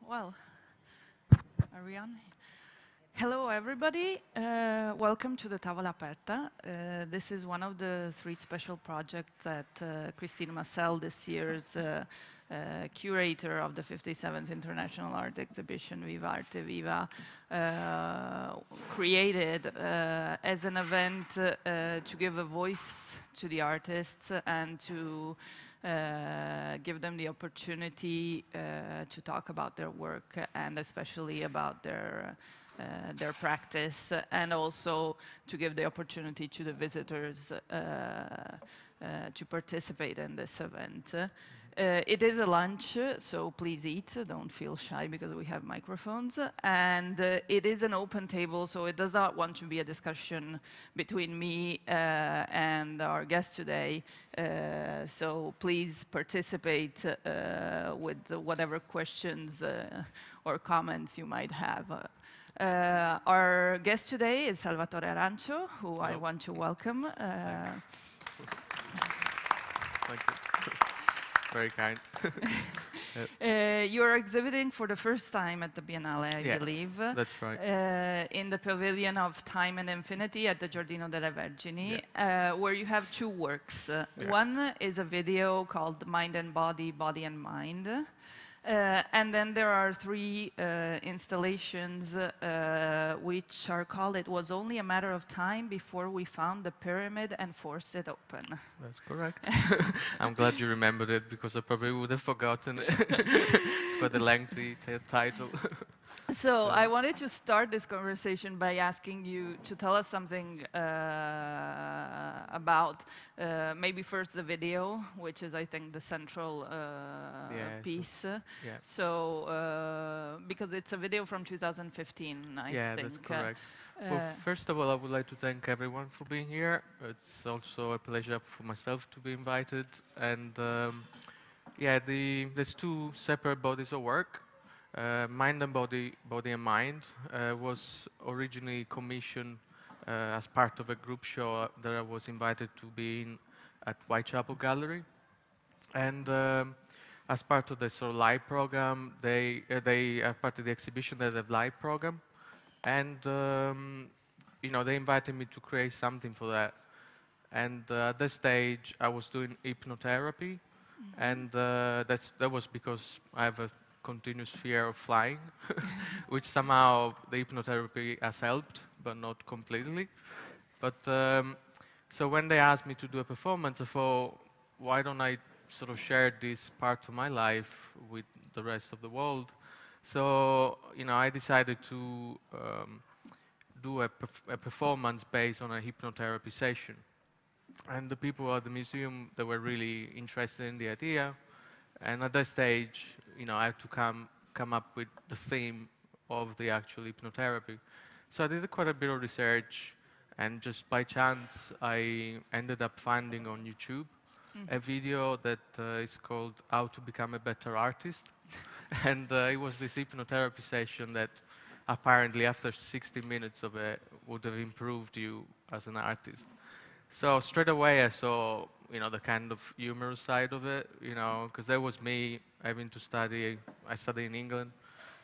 Well, are we on? Hello, everybody. Welcome to the Tavola Aperta. This is one of the 3 special projects that Christine Massel, this year's curator of the 57th International Art Exhibition, Viva Arte Viva, created as an event to give a voice to the artists and to give them the opportunity to talk about their work and especially about their practice, and also to give the opportunity to the visitors to participate in this event. It is a lunch, so please eat, don't feel shy because we have microphones. And it is an open table, so it does not want to be a discussion between me and our guest today. So please participate with whatever questions or comments you might have. Our guest today is Salvatore Arancio, who I want to welcome. Thank you. Very kind. You're exhibiting for the first time at the Biennale, I believe. That's right. In the Pavilion of Time and Infinity at the Giardino delle Vergini, where you have 2 works. One is a video called Mind and Body, Body and Mind. And then there are 3 installations which are called It Was Only a Matter of Time Before We Found the Pyramid and Forced It Open. That's correct. I'm glad you remembered it because I probably would have forgotten it. It's quite a lengthy title. So I wanted to start this conversation by asking you to tell us something about maybe first the video, which is, I think, the central piece. So because it's a video from 2015, I think. Yeah, that's correct. Well, first of all, I would like to thank everyone for being here. It's also a pleasure for myself to be invited. And there's 2 separate bodies of work. Mind and Body, Body and Mind was originally commissioned as part of a group show that I was invited to be in at Whitechapel Gallery. And as part of the sort of live program, they are part of the exhibition, they have a live program. And, they invited me to create something for that. And at that stage, I was doing hypnotherapy. And that was because I have a continuous fear of flying, which somehow the hypnotherapy has helped, but not completely. But so when they asked me to do a performance, I thought, why don't I sort of share this part of my life with the rest of the world? So, I decided to do a performance based on a hypnotherapy session. And the people at the museum, they were really interested in the idea. And at that stage, I had to come up with the theme of the actual hypnotherapy. So I did quite a bit of research, and just by chance, I ended up finding on YouTube a video that is called How to Become a Better Artist. And it was this hypnotherapy session that apparently after 60 minutes of it would have improved you as an artist. So straight away I saw, the kind of humorous side of it, because that was me having to study. I studied in England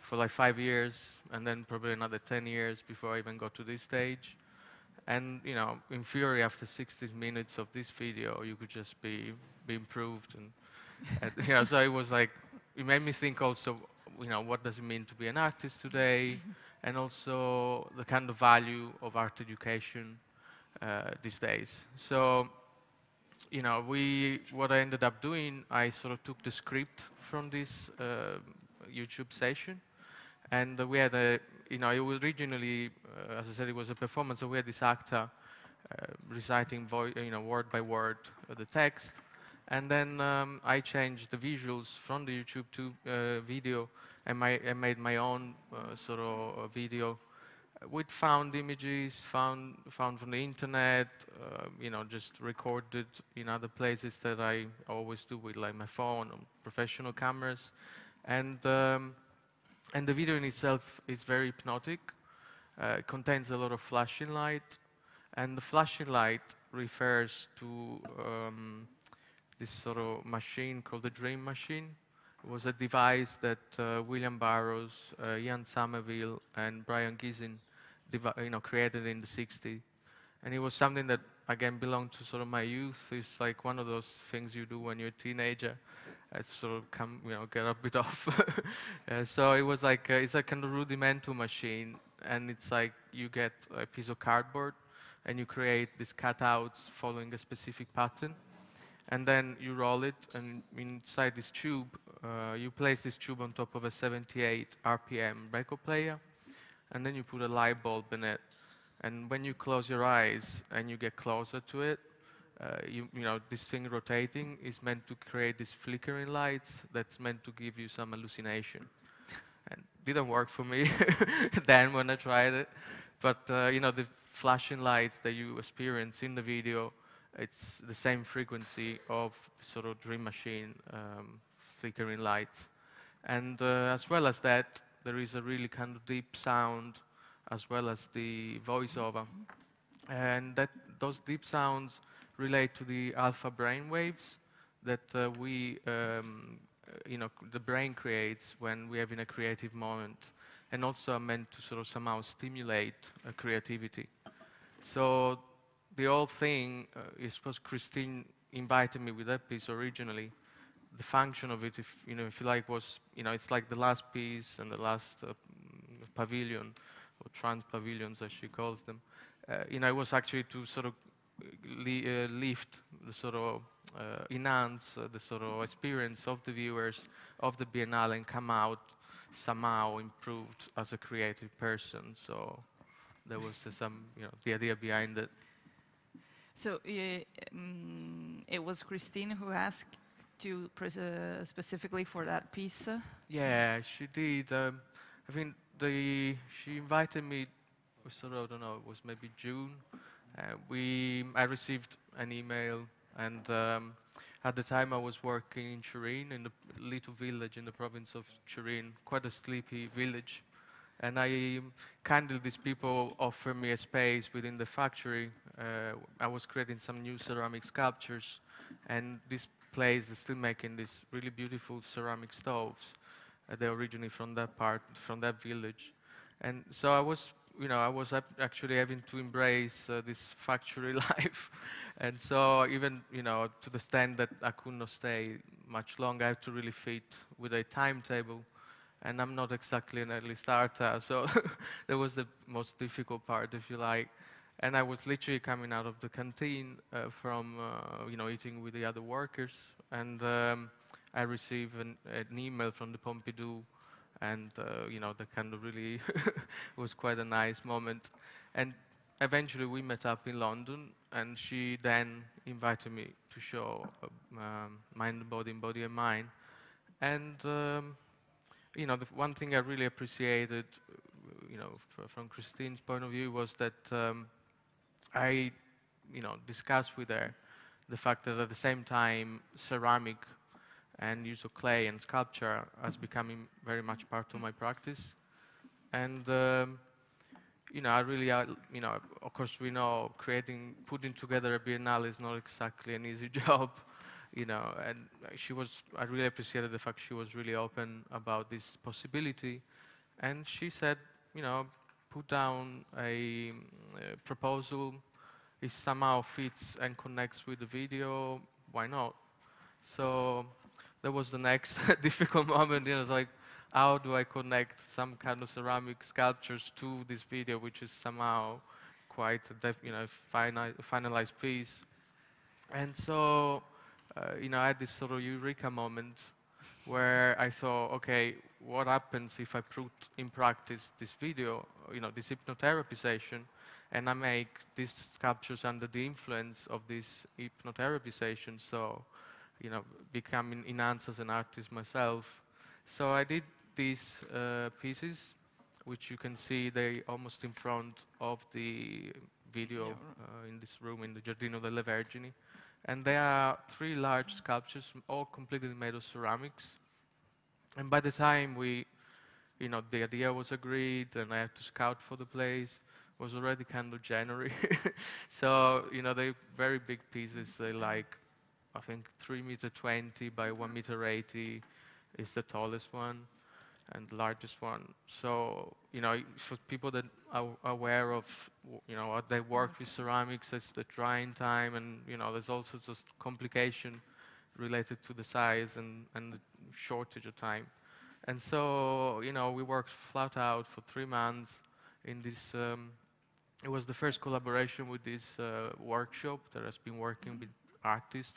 for like 5 years, and then probably another 10 years before I even got to this stage. And, in theory, after 60 minutes of this video, you could just be improved. And so it was like, it made me think also, what does it mean to be an artist today? And also the kind of value of art education these days. So, what I ended up doing, I sort of took the script from this YouTube session, and we had it was originally, as I said, it was a performance, so we had this actor reciting, word by word the text, and then I changed the visuals from the YouTube to video, and I made my own sort of video with found images, found from the internet, just recorded in other places that I always do with like my phone or professional cameras. And the video in itself is very hypnotic. It contains a lot of flashing light. And the flashing light refers to this sort of machine called the dream machine, was a device that William Burroughs, Ian Somerville, and Brian Gisin created in the 60s. And it was something that, again, belonged to sort of my youth. It's like one of those things you do when you're a teenager. It's sort of get a bit off. So it was like, it's a kind of rudimental machine. And it's like you get a piece of cardboard and you create these cutouts following a specific pattern. And then you roll it, and inside this tube, you place this tube on top of a 78 RPM record player, and then you put a light bulb in it. And when you close your eyes and you get closer to it, this thing rotating is meant to create these flickering lights that's meant to give you some hallucination. And didn't work for me then when I tried it. But, the flashing lights that you experience in the video, it's the same frequency of the sort of dream machine flickering lights. And as well as that, there is a really kind of deep sound as well as the voiceover. And those deep sounds relate to the alpha brain waves that the brain creates when we have in a creative moment, and also are meant to sort of somehow stimulate creativity. So the whole thing is because Christine invited me with that piece originally. The function of it, if you like, was it's like the last piece and the last pavilion, or trans pavilions as she calls them. It was actually to sort of lift the sort of enhance the sort of experience of the viewers of the Biennale and come out somehow improved as a creative person. So there was the idea behind it. So it was Christine who asked you specifically for that piece? Yeah, she did. I think she invited me, sort of, I don't know, it was maybe June. I received an email, and at the time I was working in Turin, in the little village in the province of Turin, quite a sleepy village. And kindly, these people offered me a space within the factory. I was creating some new ceramic sculptures, and this place is still making these really beautiful ceramic stoves. They're originally from that village. And so I was actually having to embrace this factory life. And so even, to the extent that I could not stay much longer, I had to really fit with a timetable. And I'm not exactly an early starter, so that was the most difficult part, if you like. And I was literally coming out of the canteen from, eating with the other workers. And I received an email from the Pompidou, and, that kind of really was quite a nice moment. And eventually we met up in London, and she then invited me to show Mind and Body and Mind. And the one thing I really appreciated, from Christine's point of view, was that I, discussed with her the fact that at the same time, ceramic and use of clay and sculpture has becoming very much part of my practice. And, I really, of course we know putting together a Biennale is not exactly an easy job. And I really appreciated the fact she was really open about this possibility. And she said, put down a proposal. If somehow fits and connects with the video, why not? So that was the next difficult moment. It's like, how do I connect some kind of ceramic sculptures to this video, which is somehow quite a finalized piece? And so, I had this sort of eureka moment where I thought, okay, what happens if I put in practice this video, this hypnotherapy session, and I make these sculptures under the influence of this hypnotherapy session, so, becoming enhanced as an artist myself. So I did these pieces, which you can see they almost in front of the video in this room in the Giardino delle Vergini. And there are 3 large sculptures, all completely made of ceramics. And by the time the idea was agreed and I had to scout for the place, it was already kind of January. So, they're very big pieces. They like, I think, 3.20 meters by 1.80 meters. is the tallest one and the largest one. So, you know, for people that are aware of, you know, what they work with ceramics, it's the drying time, and, you know, there's all sorts of complication related to the size and the shortage of time. And so, you know, we worked flat out for 3 months in this, it was the first collaboration with this workshop that has been working with artists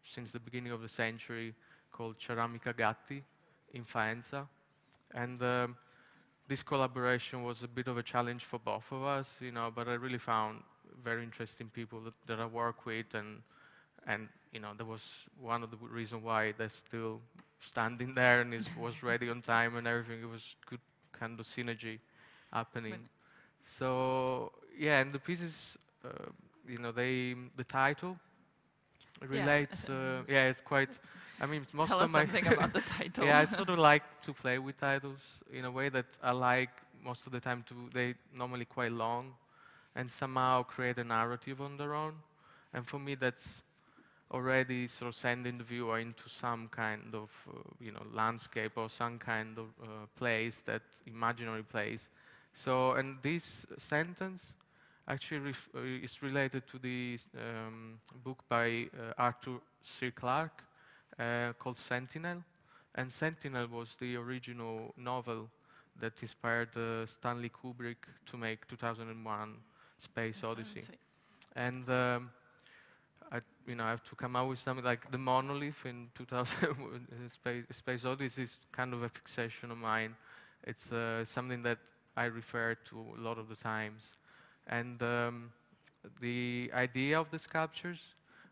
since the beginning of the century, called Ceramic Agati in Faenza. And this collaboration was a bit of a challenge for both of us, you know, but I really found very interesting people that I work with, and you know, that was one of the reasons why they're still standing there and it was ready on time and everything. It was good kind of synergy happening. So yeah, and the pieces, you know, the title relates. Yeah, it's quite. I mean, most Tell of us my something about the title. yeah, I sort of like to play with titles in a way that I like most of the time. They normally quite long, and somehow create a narrative on their own. And for me, that's already sort of sending the viewer into some kind of you know, landscape or some kind of place, that imaginary place. So, and this sentence actually is related to the book by Arthur C. Clarke called Sentinel. And Sentinel was the original novel that inspired Stanley Kubrick to make 2001 Space Odyssey. And you know, I have to come out with something like the monolith in 2000 Space Odyssey is kind of a fixation of mine. It's something that I refer to a lot of the times. And the idea of the sculptures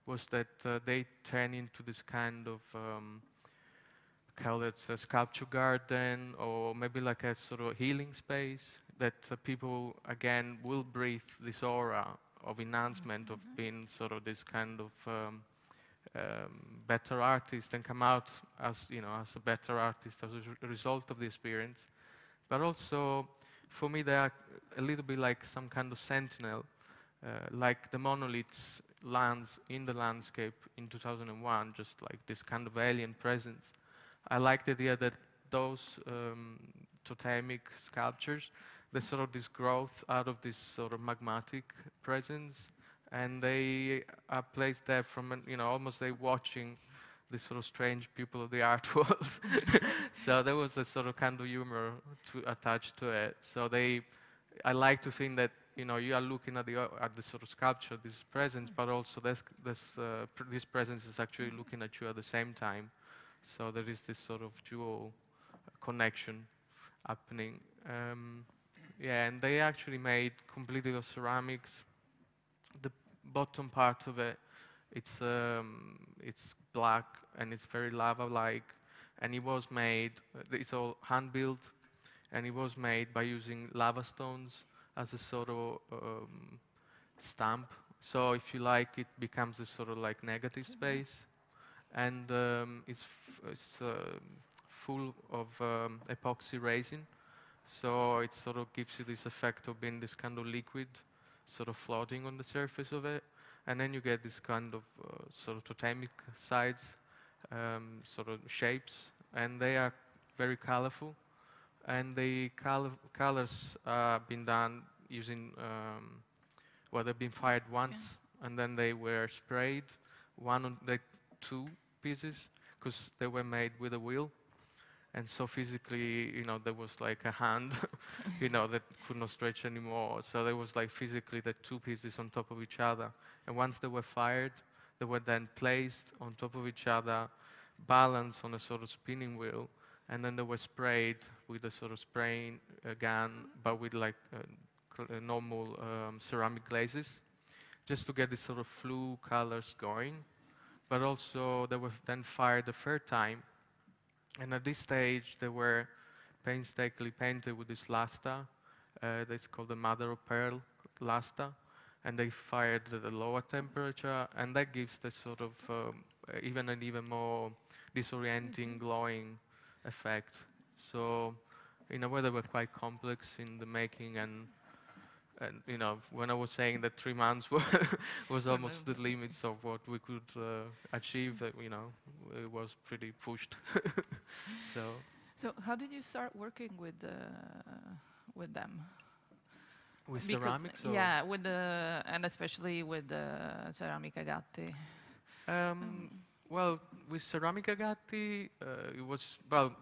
was that they turn into this kind of, call it a sculpture garden, or maybe like a sort of healing space, that people, again, will breathe this aura of enhancement, of being sort of this kind of better artist, and come out as, you know, as a better artist as a result of the experience. But also, for me, they are a little bit like some kind of sentinel, like the monoliths lands in the landscape in 2001, just like this kind of alien presence. I like the idea that those totemic sculptures, there's sort of this growth out of this sort of magmatic presence, and they are placed there from, you know, almost like watching this sort of strange people of the art world. So there was a sort of kind of humor attached to it. So I like to think that, you know, you are looking at the sort of sculpture, this presence, but also this presence is actually looking at you at the same time. So there is this sort of dual connection happening. Yeah, and they actually made completely of ceramics. The bottom part of it, it's black and it's very lava-like, and it was made. It's all hand-built, and it was made by using lava stones as a sort of stamp. So if you like, it becomes a sort of like negative space, and it's full of epoxy resin. So it sort of gives you this effect of being this kind of liquid sort of floating on the surface of it. And then you get this kind of sort of totemic sides, sort of shapes, and they are very colorful. And the colors have been done using, well, they've been fired once, and then they were sprayed, one on the 2 pieces, because they were made with a wheel. And so physically, you know, there was like a hand, you know, that could not stretch anymore. So there was like physically the 2 pieces on top of each other. And once they were fired, they were then placed on top of each other, balanced on a sort of spinning wheel. And then they were sprayed with a sort of spraying gun, but with like normal ceramic glazes, just to get this sort of flu colors going. But also they were then fired a 3rd time. And at this stage, they were painstakingly painted with this lasta. That's called the mother of pearl lasta. And they fired at a lower temperature, and that gives the sort of even more disorienting, glowing effect. So in a way, they were quite complex in the making, and And when I was saying that 3 months was almost the limits of what we could achieve, it was pretty pushed. So. So how did you start working with them? With Because ceramics, or? yeah, with the and especially with the Ceramic Agati. Well, with Ceramic Agati, it was well.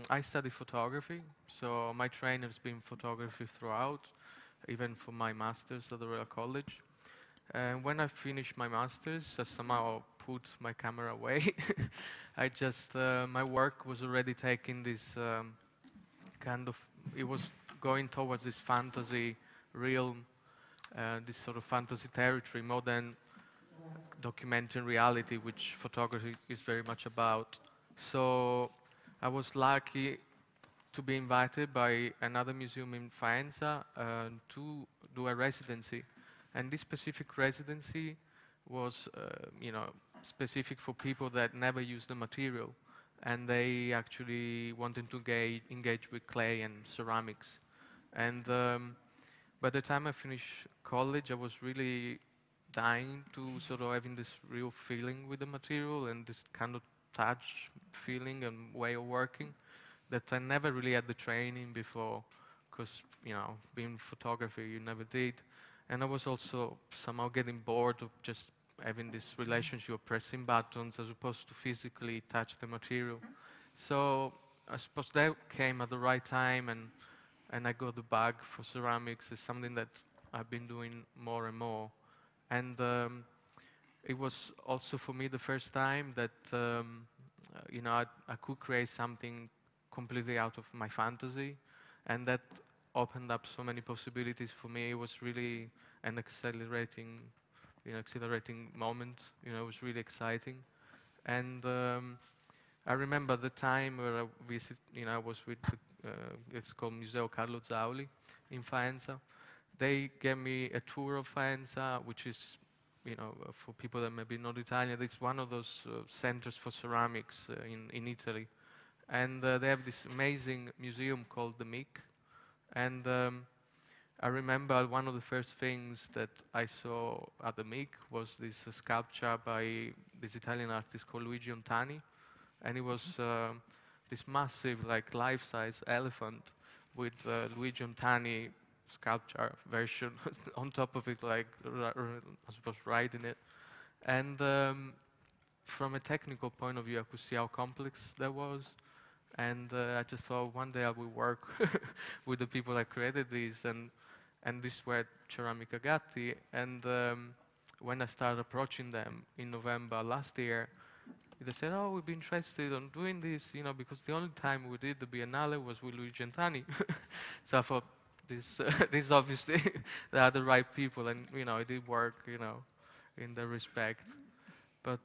I study photography, so my training has been photography throughout, even for my masters at the Royal College. And when I finished my masters, I somehow put my camera away. I just my work was already taking this kind of. It was going towards this fantasy realm, this sort of fantasy territory, more than documenting reality, which photography is very much about. So I was lucky to be invited by another museum in Faenza to do a residency. And this specific residency was, specific for people that never used the material. And they actually wanted to engage with clay and ceramics. And by the time I finished college, I was really dying to sort of having this real feeling with the material and this kind of touch feeling and way of working that I never really had the training before, because being photography you never did. And I was also somehow getting bored of just having this relationship of pressing buttons as opposed to physically touch the material. So I suppose that came at the right time, and I got the bug for ceramics. It's something that I've been doing more and more. And it was also for me the first time that I could create something completely out of my fantasy, and that opened up so many possibilities for me. It was really an accelerating moment. It was really exciting, and I remember the time where I was with it's called Museo Carlo Zauli in Faenza. They gave me a tour of Faenza, which is, for people that maybe not Italian, it's one of those centers for ceramics in Italy. And they have this amazing museum called the MIC. And I remember one of the first things that I saw at the MIC was this sculpture by this Italian artist called Luigi Ontani. And it was this massive, like, life-size elephant with Luigi Ontani sculpture version on top of it, like, I suppose, riding it. And from a technical point of view, I could see how complex that was. And I just thought one day I will work with the people that created these, and this were Ceramic Agati. And when I started approaching them in November last year, they said, "Oh, we've been interested in doing this, because the only time we did the Biennale was with Luigi Gentani." So I thought, this obviously they are the right people, and it did work, in that respect. But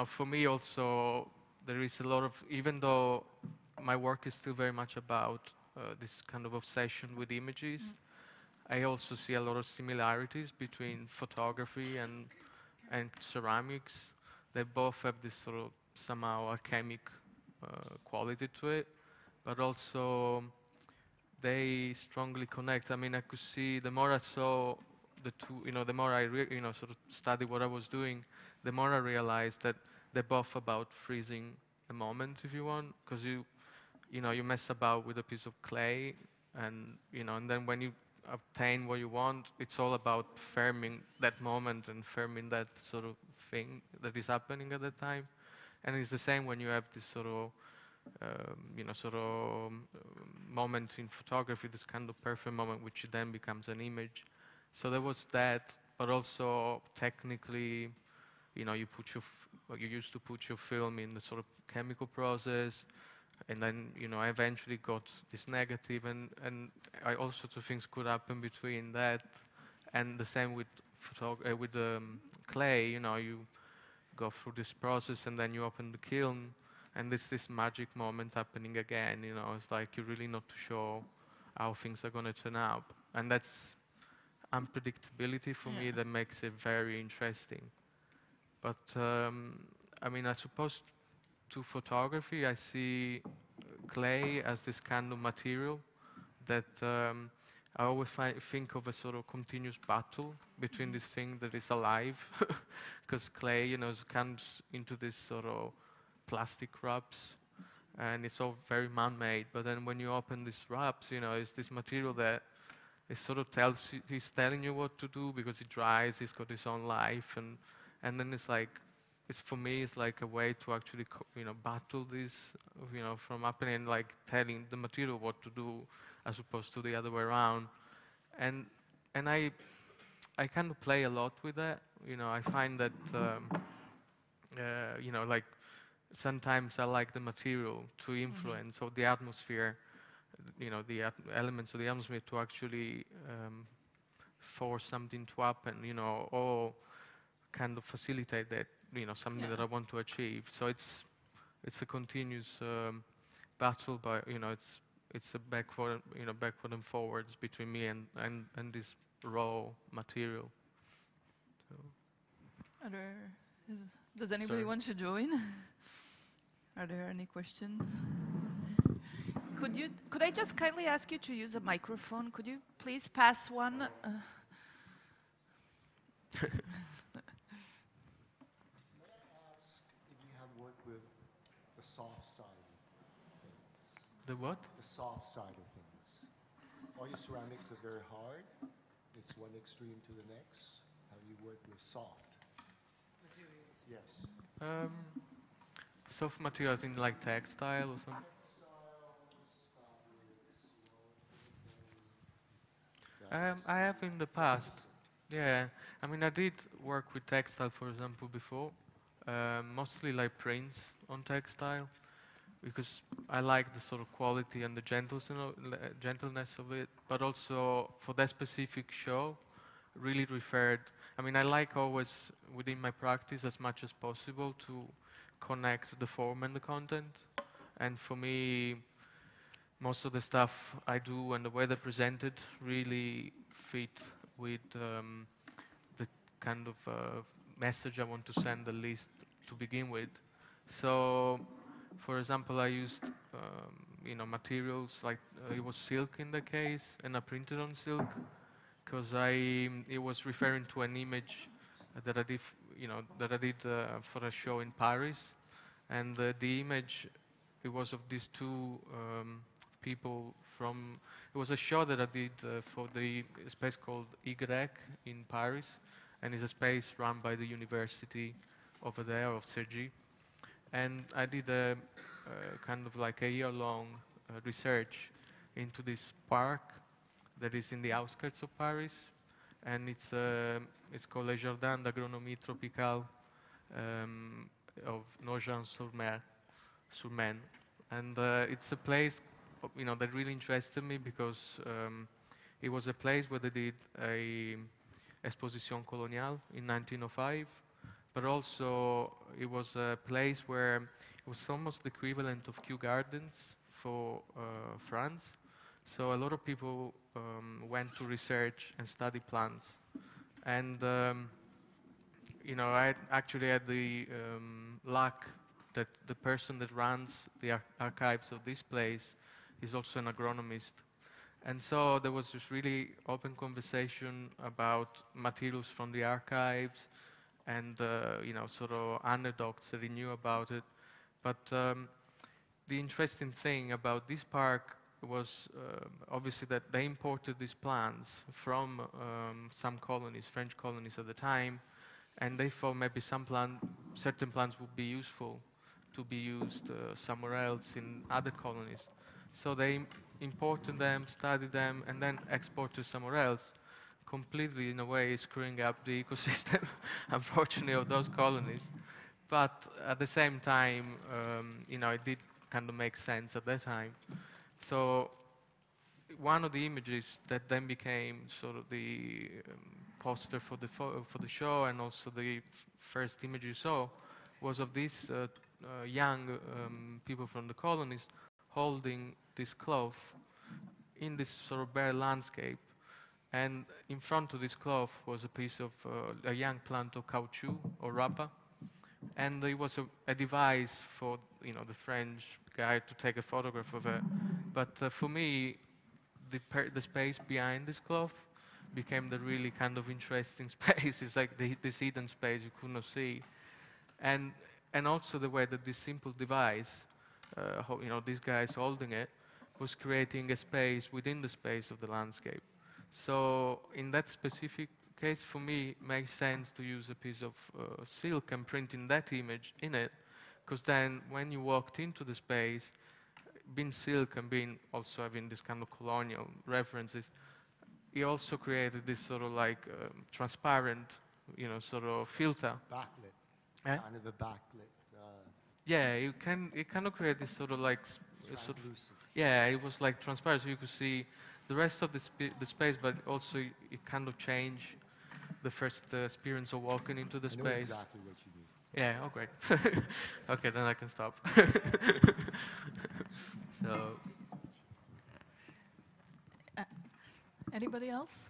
for me also, there is a lot of, even though my work is still very much about this kind of obsession with images, I also see a lot of similarities between photography and ceramics. They both have this sort of somehow alchemic quality to it, but also they strongly connect. I mean, I could see the more I saw the two, the more I sort of studied what I was doing, the more I realized that they're both about freezing a moment, if you want, because you mess about with a piece of clay, and and then when you obtain what you want, it's all about firming that moment and firming that sort of thing that is happening at that time. And it's the same when you have this sort of moment in photography, this kind of perfect moment, which then becomes an image. So there was that, but also technically, you used to put your film in the sort of chemical process, and then I eventually got this negative, and all sorts of things could happen between that, and the same with clay. You go through this process, and then you open the kiln, and there's this magic moment happening again. It's like you're really not sure how things are going to turn out, and that's unpredictability for me that makes it very interesting. But I mean, I suppose to photography, I see clay as this kind of material that I always think of a sort of continuous battle between this thing that is alive, because clay, you know, comes into this sort of plastic wraps, and it's all very man-made. But then when you open these wraps, you know, it's this material that it sort of tells you, he's telling you what to do because it dries, he's got his own life, and then it's like, for me, it's like a way to actually, you know, battle this, you know, from happening, like telling the material what to do, as opposed to the other way around. And I kind of play a lot with that. You know, I find that, you know, like sometimes I like the material to influence, or the atmosphere, you know, the elements of the atmosphere to actually force something to happen, you know, or kind of facilitate that, you know, something that I want to achieve. So it's a continuous battle, but you know, it's a backward and forwards between me and this raw material. So. Does anybody want to join? Are there any questions? Could I just kindly ask you to use a microphone? Could you please pass one? May I ask if you have worked with the soft side of things? The what? The soft side of things. All your ceramics are very hard. It's one extreme to the next. Have you worked with soft materials? Yes. Soft materials in like textile or something? I have in the past. Yeah, I mean, I did work with textile, for example, before. Mostly like prints on textile, because I like the sort of quality and the gentleness of it. But also for that specific show, really referred. I mean, I like always within my practice as much as possible to connect the form and the content. And for me, most of the stuff I do and the way they're presented really fit with the kind of message I want to send, at least to begin with. So, for example, I used you know, materials like it was silk in the case, and I printed on silk because it was referring to an image that I did, you know, that I did for a show in Paris, and the image, it was of these two people from, it was a show that I did for the space called Y in Paris, and it's a space run by the university over there of Cergy. And I did a kind of like a year-long research into this park that is in the outskirts of Paris, and it's called Les Jardins d'Agronomie Tropicale of Nogent-sur-Maine. And it's a place, you know, that really interested me because it was a place where they did a Exposizione coloniale in 1905, but also it was a place where it was almost the equivalent of Kew Gardens for France. So a lot of people went to research and study plants. And you know, I actually had the luck that the person that runs the archives of this place is also an agronomist. And so there was this really open conversation about materials from the archives and, you know, sort of anecdotes that he knew about it. But the interesting thing about this park was obviously that they imported these plants from some colonies, French colonies at the time, and they thought maybe certain plants would be useful to be used somewhere else in other colonies. So they imported them, studied them, and then exported somewhere else, completely, in a way, screwing up the ecosystem, unfortunately, of those colonies. But at the same time, you know, it did kind of make sense at that time. So one of the images that then became sort of the poster for the show, and also the first image you saw, was of these young people from the colonies holding this cloth in this sort of bare landscape. And in front of this cloth was a piece of a young plant of caoutchouc or rubber. And it was a device for, you know, the French guy to take a photograph of it. But for me, the space behind this cloth became the really kind of interesting space. It's like this hidden space you could not see. And also the way that this simple device, this guy is holding it, was creating a space within the space of the landscape. So in that specific case, for me, it makes sense to use a piece of silk and printing that image in it, because then when you walked into the space, being silk and being also having this kind of colonial references, he also created this sort of like transparent, sort of filter. Backlit. Eh? Kind of a backlit. Yeah, you kind of create this sort of like Translucent. yeah, it was like transparent, so you could see the rest of the space, but also it kind of changed the first experience of walking into the I know space. exactly what you mean. Yeah, oh great. Okay, then I can stop. So, Anybody else?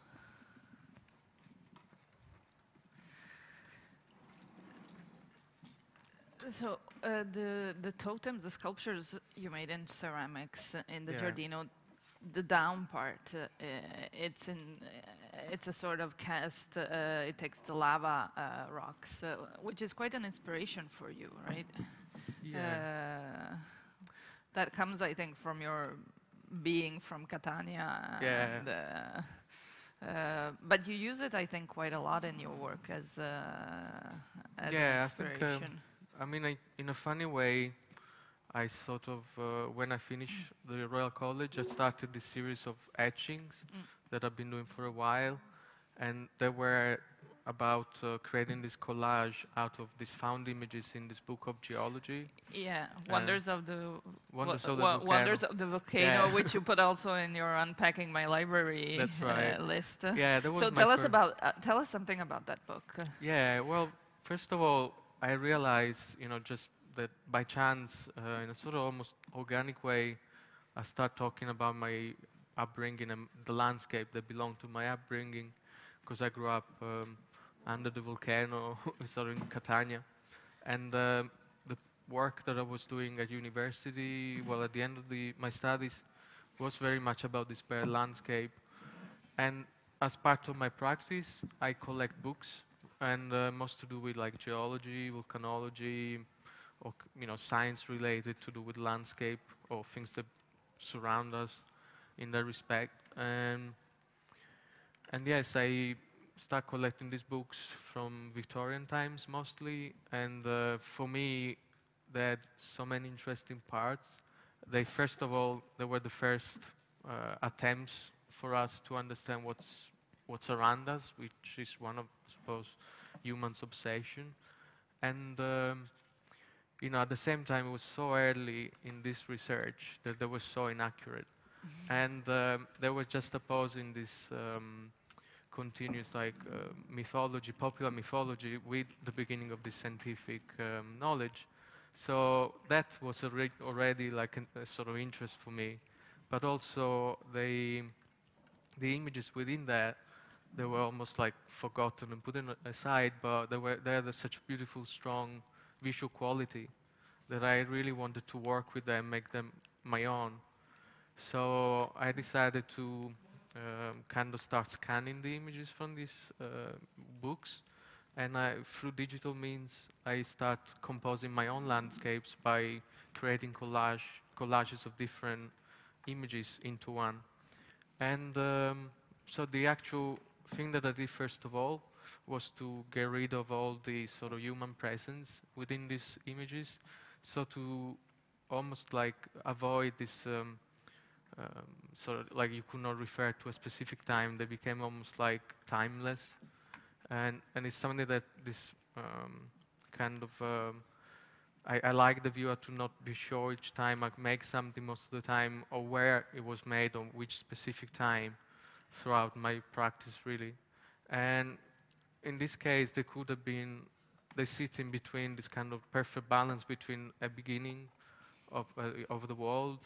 So the totems, the sculptures you made in ceramics in the Yeah. Giardino, the down part, it's a sort of cast. It takes the lava rocks, which is quite an inspiration for you, right? yeah. That comes, I think, from your being from Catania. Yeah. And, but you use it, I think, quite a lot in your work as an Yeah, I think, inspiration. I mean, in a funny way, I sort of, when I finished the Royal College, I started this series of etchings that I've been doing for a while, and they were about creating this collage out of these found images in this book of geology. Yeah, Wonders of the Wonders of the Volcano. Wonders of the Volcano, Yeah. which you put also in your Unpacking My Library That's right. list. Yeah, that was So my tell us something about that book. Yeah, well, first of all, I realized, just that by chance, in a sort of almost organic way, I start talking about my upbringing and the landscape that belonged to my upbringing, because I grew up under the volcano, sort of in Catania, and the work that I was doing at university, well, at the end of my studies, was very much about this bare landscape, and as part of my practice, I collect books, and most to do with like geology, volcanology, or science related to do with landscape or things that surround us in that respect. And yes, I start collecting these books from Victorian times mostly, and for me, they had so many interesting parts. First of all, they were the first attempts for us to understand what's around us, which is one of, I suppose, humans' obsession. And at the same time, it was so early in this research that they were so inaccurate. And they were just opposing this continuous mythology, popular mythology, with the beginning of this scientific knowledge. So that was already like a sort of interest for me. But also the images within that, they were almost like forgotten and put aside, but they had such beautiful, strong visual quality that I really wanted to work with them, make them my own. So I decided to kind of start scanning the images from these books, and through digital means, I start composing my own landscapes by creating collages of different images into one. And so the actual thing that I did first of all was to get rid of all the sort of human presence within these images, so to almost like avoid this sort of like you could not refer to a specific time. They became almost like timeless, and it's something that this kind of I like the viewer to not be sure each time I make something most of the time, or where it was made, on which specific time throughout my practice, really. And in this case, they sit in between this kind of perfect balance between a beginning of the world,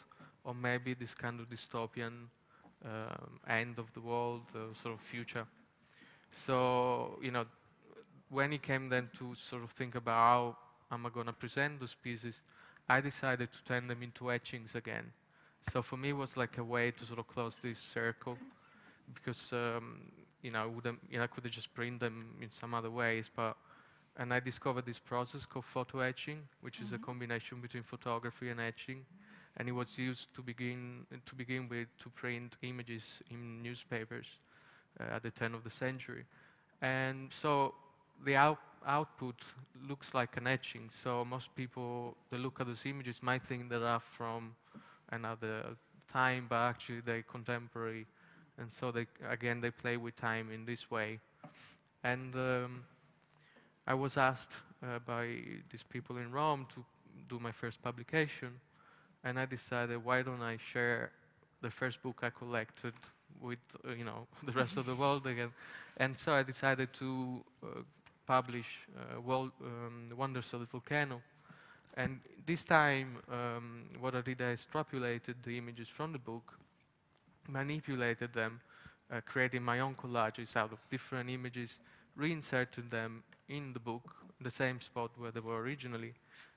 or maybe this kind of dystopian end of the world, sort of future. So, when it came then to sort of think about how am I going to present those pieces, I decided to turn them into etchings again. So for me, it was like a way to sort of close this circle, because you know, I could have just print them in some other ways, and I discovered this process called photo etching, which is a combination between photography and etching, and it was used to begin with to print images in newspapers at the turn of the century. And so the output looks like an etching. So most people that look at those images might think they are from another time, but actually they're contemporary. And so they play with time in this way. And I was asked by these people in Rome to do my first publication, and I decided, why don't I share the first book I collected with the rest of the world again? And so I decided to publish Wonders of the Volcano. And this time, what I did, I extrapolated the images from the book, manipulated them, creating my own collages out of different images, reinserted them in the book, the same spot where they were originally.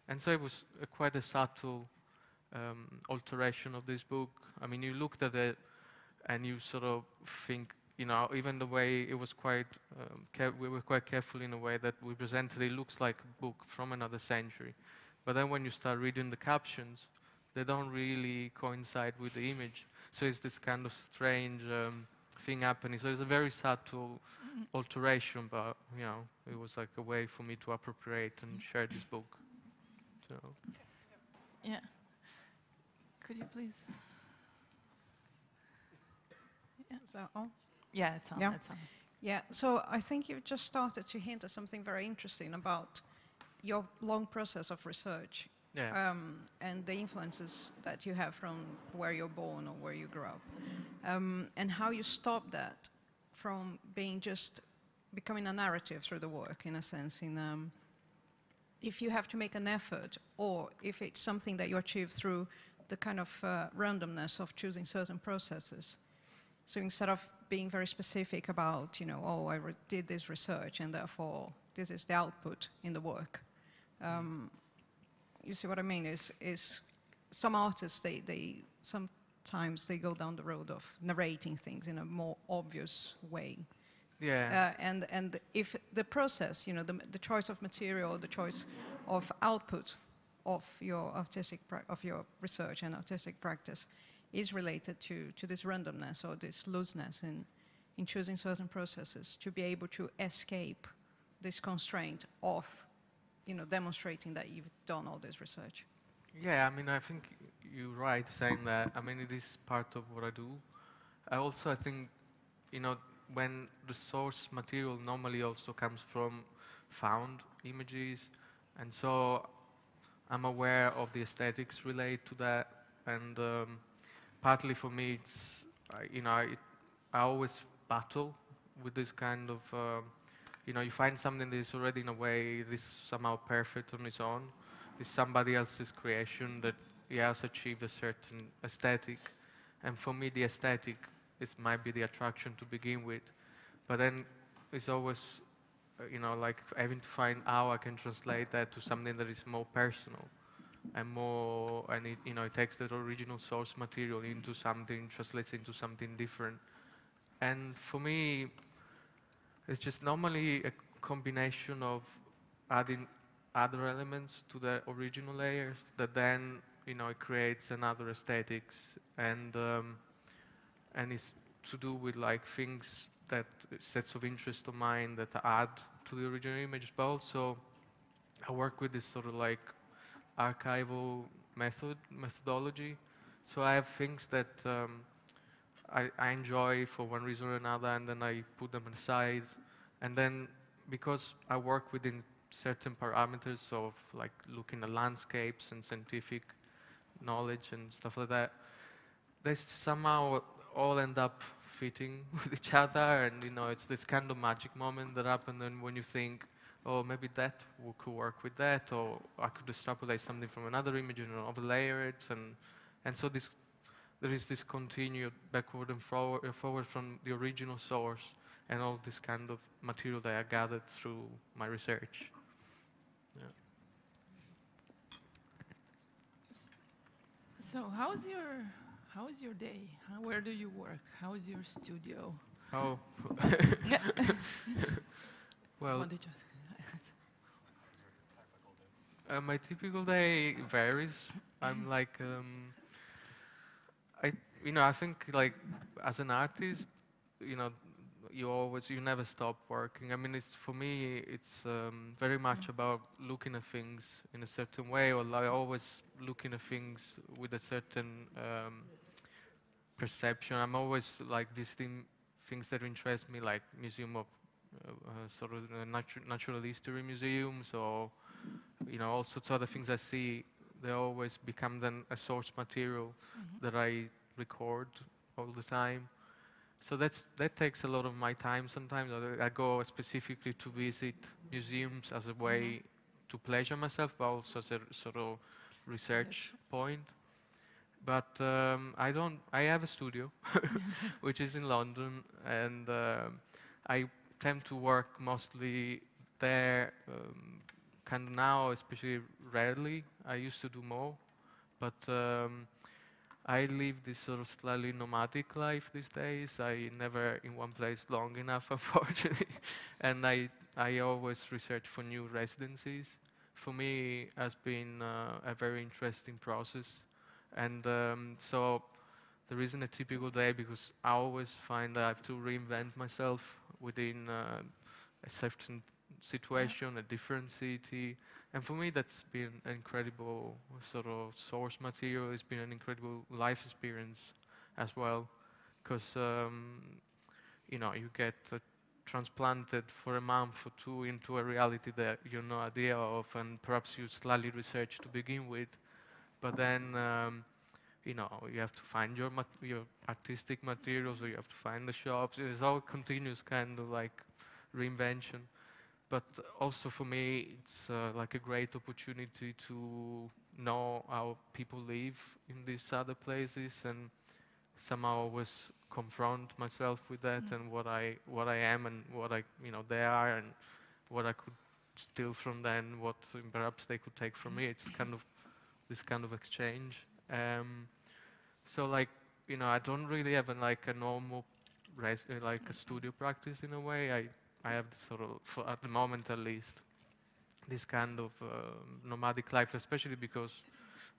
And so it was quite a subtle alteration of this book. I mean, you looked at it and you sort of think, even the way it was quite, we were quite careful in a way that we presented it looks like a book from another century. But then when you start reading the captions, they don't really coincide with the image. So it's this kind of strange thing happening. So it's a very subtle alteration, but it was like a way for me to appropriate and share this book. So. Yeah. Could you please? Yeah. Is that on? Yeah, it's on. Yeah. It's on. Yeah, so I think you just started to hint at something very interesting about your long process of research. Yeah. And the influences that you have from where you're born or where you grew up. And how you stop that from being just becoming a narrative through the work, in a sense, if you have to make an effort, or if it's something that you achieve through the kind of randomness of choosing certain processes. So instead of being very specific about, I did this research and therefore this is the output in the work. You see what I mean? Is some artists, they sometimes they go down the road of narrating things in a more obvious way. Yeah. And if the process, the choice of material, the choice of output of your of your research and artistic practice is related to this randomness or this looseness in choosing certain processes, to be able to escape this constraint of demonstrating that you've done all this research. Yeah, I mean, I think you're right saying that. I mean, it is part of what I do. I think, when the source material normally also comes from found images, and so I'm aware of the aesthetics related to that, and partly for me, it's, I always battle with this kind of, you find something that is already in a way, this somehow perfect on its own. It's somebody else's creation that he has achieved a certain aesthetic. And for me, the aesthetic might be the attraction to begin with. But then it's always, like having to find how I can translate that to something that is more personal and more, and it takes that original source material into something, translates into something different. And for me, it's just normally a combination of adding other elements to the original layers that then, it creates another aesthetics, and it's to do with like things that sets of interest of mine that add to the original image, but also I work with this sort of like archival methodology. So I have things that I enjoy for one reason or another, and then I put them aside. And then because I work within certain parameters of like looking at landscapes and scientific knowledge and stuff like that, they somehow all end up fitting with each other, and it's this kind of magic moment that happens, and when you think, oh, maybe that could work with that, or I could extrapolate something from another image and overlayer it, and so there is this continued backward and forward from the original source, and all this kind of material that I gathered through my research. Yeah. So how is your How is your day? Where do you work? How is your studio? Oh, well, What did you my typical day varies. I'm like, I think like as an artist, you know, you never stop working. I mean, for me, it's very much about looking at things in a certain way, or like always looking at things with a certain perception. I'm always like visiting things that interest me, like museum of sort of natural history museums, or all sorts of other things I see. They always become then a source material that I record all the time. So that takes a lot of my time. Sometimes I go specifically to visit museums as a way to pleasure myself, but also as a sort of research point. But I don't. I have a studio, which is in London, and I tend to work mostly there. Kind of now, especially rarely. I used to do more, but I live this sort of slightly nomadic life these days. I never in one place long enough, unfortunately, and I always research for new residencies. For me, has been a very interesting process, and so there isn't a typical day because I always find that I have to reinvent myself within a certain situation, a different city. And for me, that's been an incredible sort of source material. It's been an incredible life experience as well, because you get transplanted for a month or two into a reality that you have no idea of, and perhaps you slightly research to begin with, but then you have to find your artistic materials, or you have to find the shops. It's all continuous kind of like reinvention. But also for me, it's like a great opportunity to know how people live in these other places, and somehow always confront myself with that, and what I am, and what they are, and what I could steal from them, what perhaps they could take from me. It's kind of this kind of exchange. So like I don't really have a normal like a studio practice in a way. I have this sort of, at the moment at least, this kind of nomadic life, especially because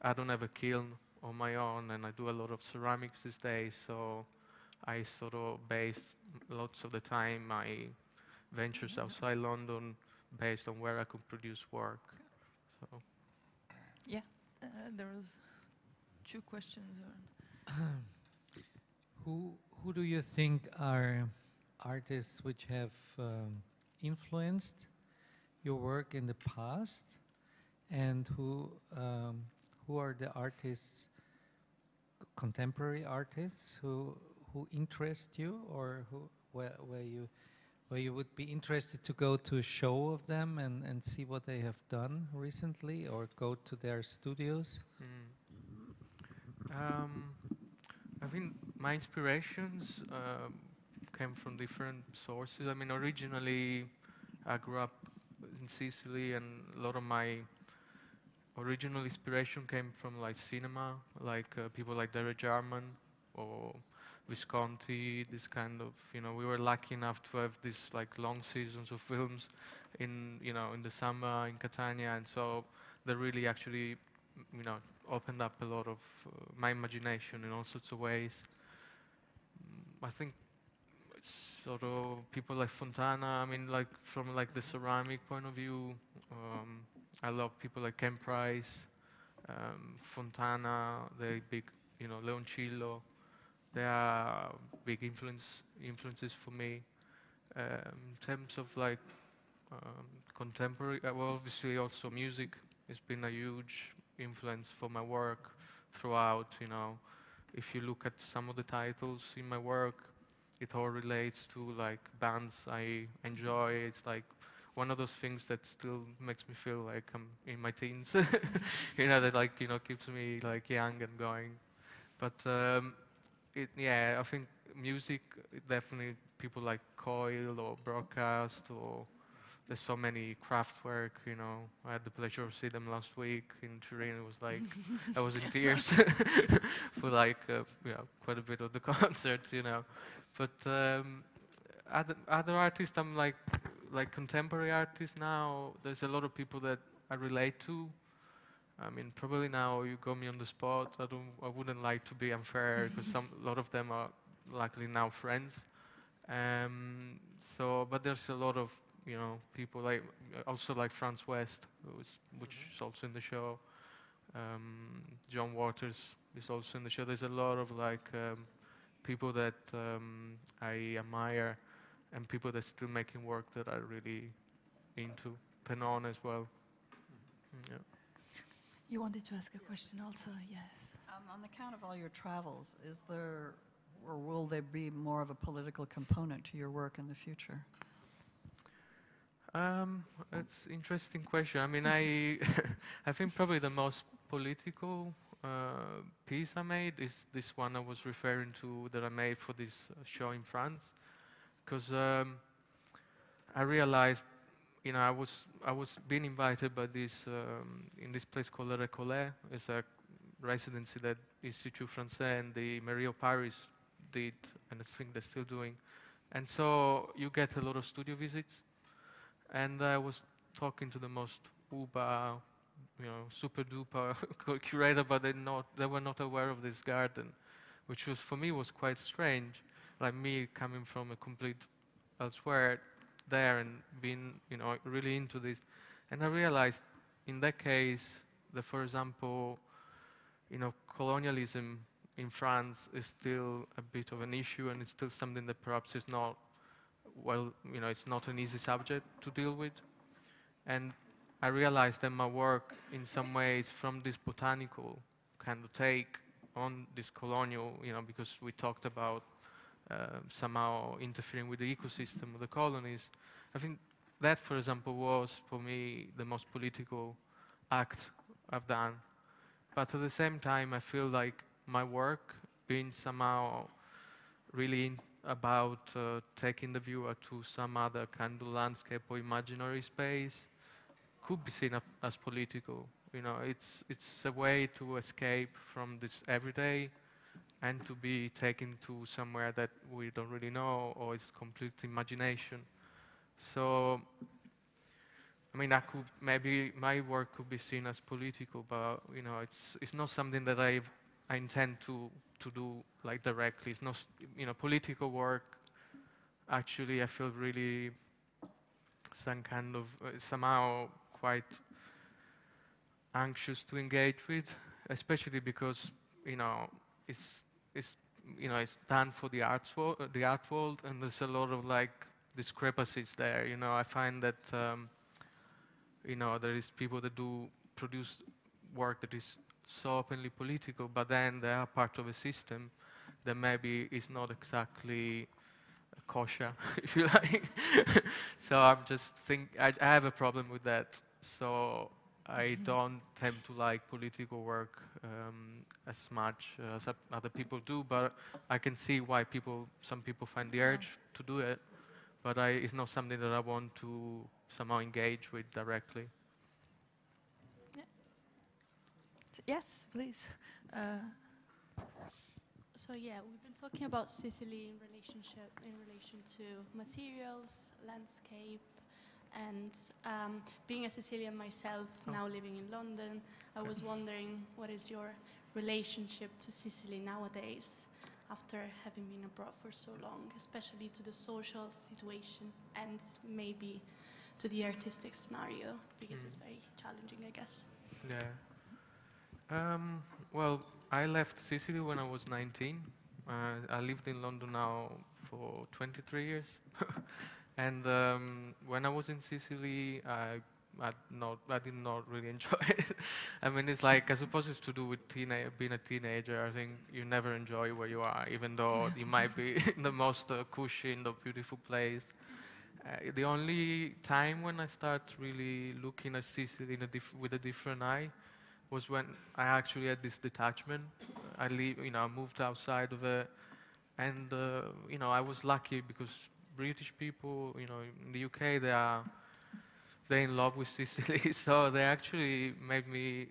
I don't have a kiln on my own, and I do a lot of ceramics these days, so I sort of base lots of the time my ventures outside London based on where I could produce work. So. Yeah, there was 2 questions. Who do you think are artists which have influenced your work in the past, and who are the artists, contemporary artists, who interest you, or where you would be interested to go to a show of them and see what they have done recently, or go to their studios? I think my inspirations came from different sources. I mean, originally I grew up in Sicily, and a lot of my original inspiration came from like cinema, like people like Derek Jarman or Visconti. This kind of, we were lucky enough to have these like long seasons of films in the summer in Catania, and so they really actually opened up a lot of my imagination in all sorts of ways. I think it's sort of people like Fontana. I mean, like from like the ceramic point of view, I love people like Ken Price, Fontana, the big, Leoncillo. They are big influences for me. In terms of like contemporary, well, obviously also music has been a huge influence for my work throughout. If you look at some of the titles in my work, it all relates to like bands I enjoy. It's like one of those things that still makes me feel like I'm in my teens. That like keeps me like young and going. But I think music, definitely people like Coil or Broadcast or there's so many craft work, you know. I had the pleasure of seeing them last week in Turin. It was like, I was in tears for like, quite a bit of the concert, you know. But other artists, I'm like contemporary artists now, there's a lot of people that I relate to. I mean, probably now you got me on the spot. I wouldn't like to be unfair because a lot of them are luckily now friends. But there's a lot of, you know, people like, also like Franz West, which is also in the show. John Waters is also in the show. There's a lot of like people that I admire and people that are still making work that are really into. Penon as well. Yeah. You wanted to ask a question also, yes. On the count of all your travels, is there, or will there be more of a political component to your work in the future? It's an interesting question. I mean, I think probably the most political piece I made is this one I was referring to that I made for this show in France, because I realized, you know, I was being invited by this in this place called Le Récollet. It's a residency that Institut Français and the Mairie of Paris did, and I think they're still doing. And so you get a lot of studio visits. And I was talking to the most uber, you know, super duper curator, but they were not aware of this garden, which was for me was quite strange. Like me coming from a complete elsewhere there and being, you know, really into this. And I realized in that case that, for example, you know, colonialism in France is still a bit of an issue, and it's still something that perhaps is not, well, you know, it's not an easy subject to deal with. And I realized that my work, in some ways, from this botanical kind of take on this colonial, you know, because we talked about somehow interfering with the ecosystem of the colonies. I think that, for example, was, for me, the most political act I've done. But at the same time, I feel like my work being somehow really about taking the viewer to some other kind of landscape or imaginary space could be seen as political. You know, it's a way to escape from this everyday and to be taken to somewhere that we don't really know, or it's complete imagination. So, I mean, maybe my work could be seen as political, but you know, it's not something that I intend to do like directly. It's not, you know, political work. Actually, I feel really some kind of somehow quite anxious to engage with, especially because, you know, it's done for the art world, and there's a lot of like discrepancies there. You know, I find that you know, there is people that do produce work that is so openly political, but then they are part of a system that maybe is not exactly kosher, if you like. So I'm just I have a problem with that. So I don't tend to like political work as much as other people do, but I can see why some people find the urge to do it, but it's not something that I want to somehow engage with directly. Yeah. Yes, please. So yeah, we've been talking about Sicily in relation to materials, landscape, and being a Sicilian myself, now living in London, I was wondering, what is your relationship to Sicily nowadays, after having been abroad for so long, especially to the social situation and maybe to the artistic scenario, because it's very challenging, I guess. Yeah. Well, I left Sicily when I was 19. I lived in London now for 23 years. And when I was in Sicily, I did not really enjoy it. I mean, it's like, I suppose it's to do with being a teenager. I think you never enjoy where you are, even though you might be in the most cushy, the beautiful place. The only time when I start really looking at Sicily with a different eye was when I actually had this detachment. I moved outside of it, and I was lucky because British people, in the UK, they are they're in love with Sicily, so they actually made me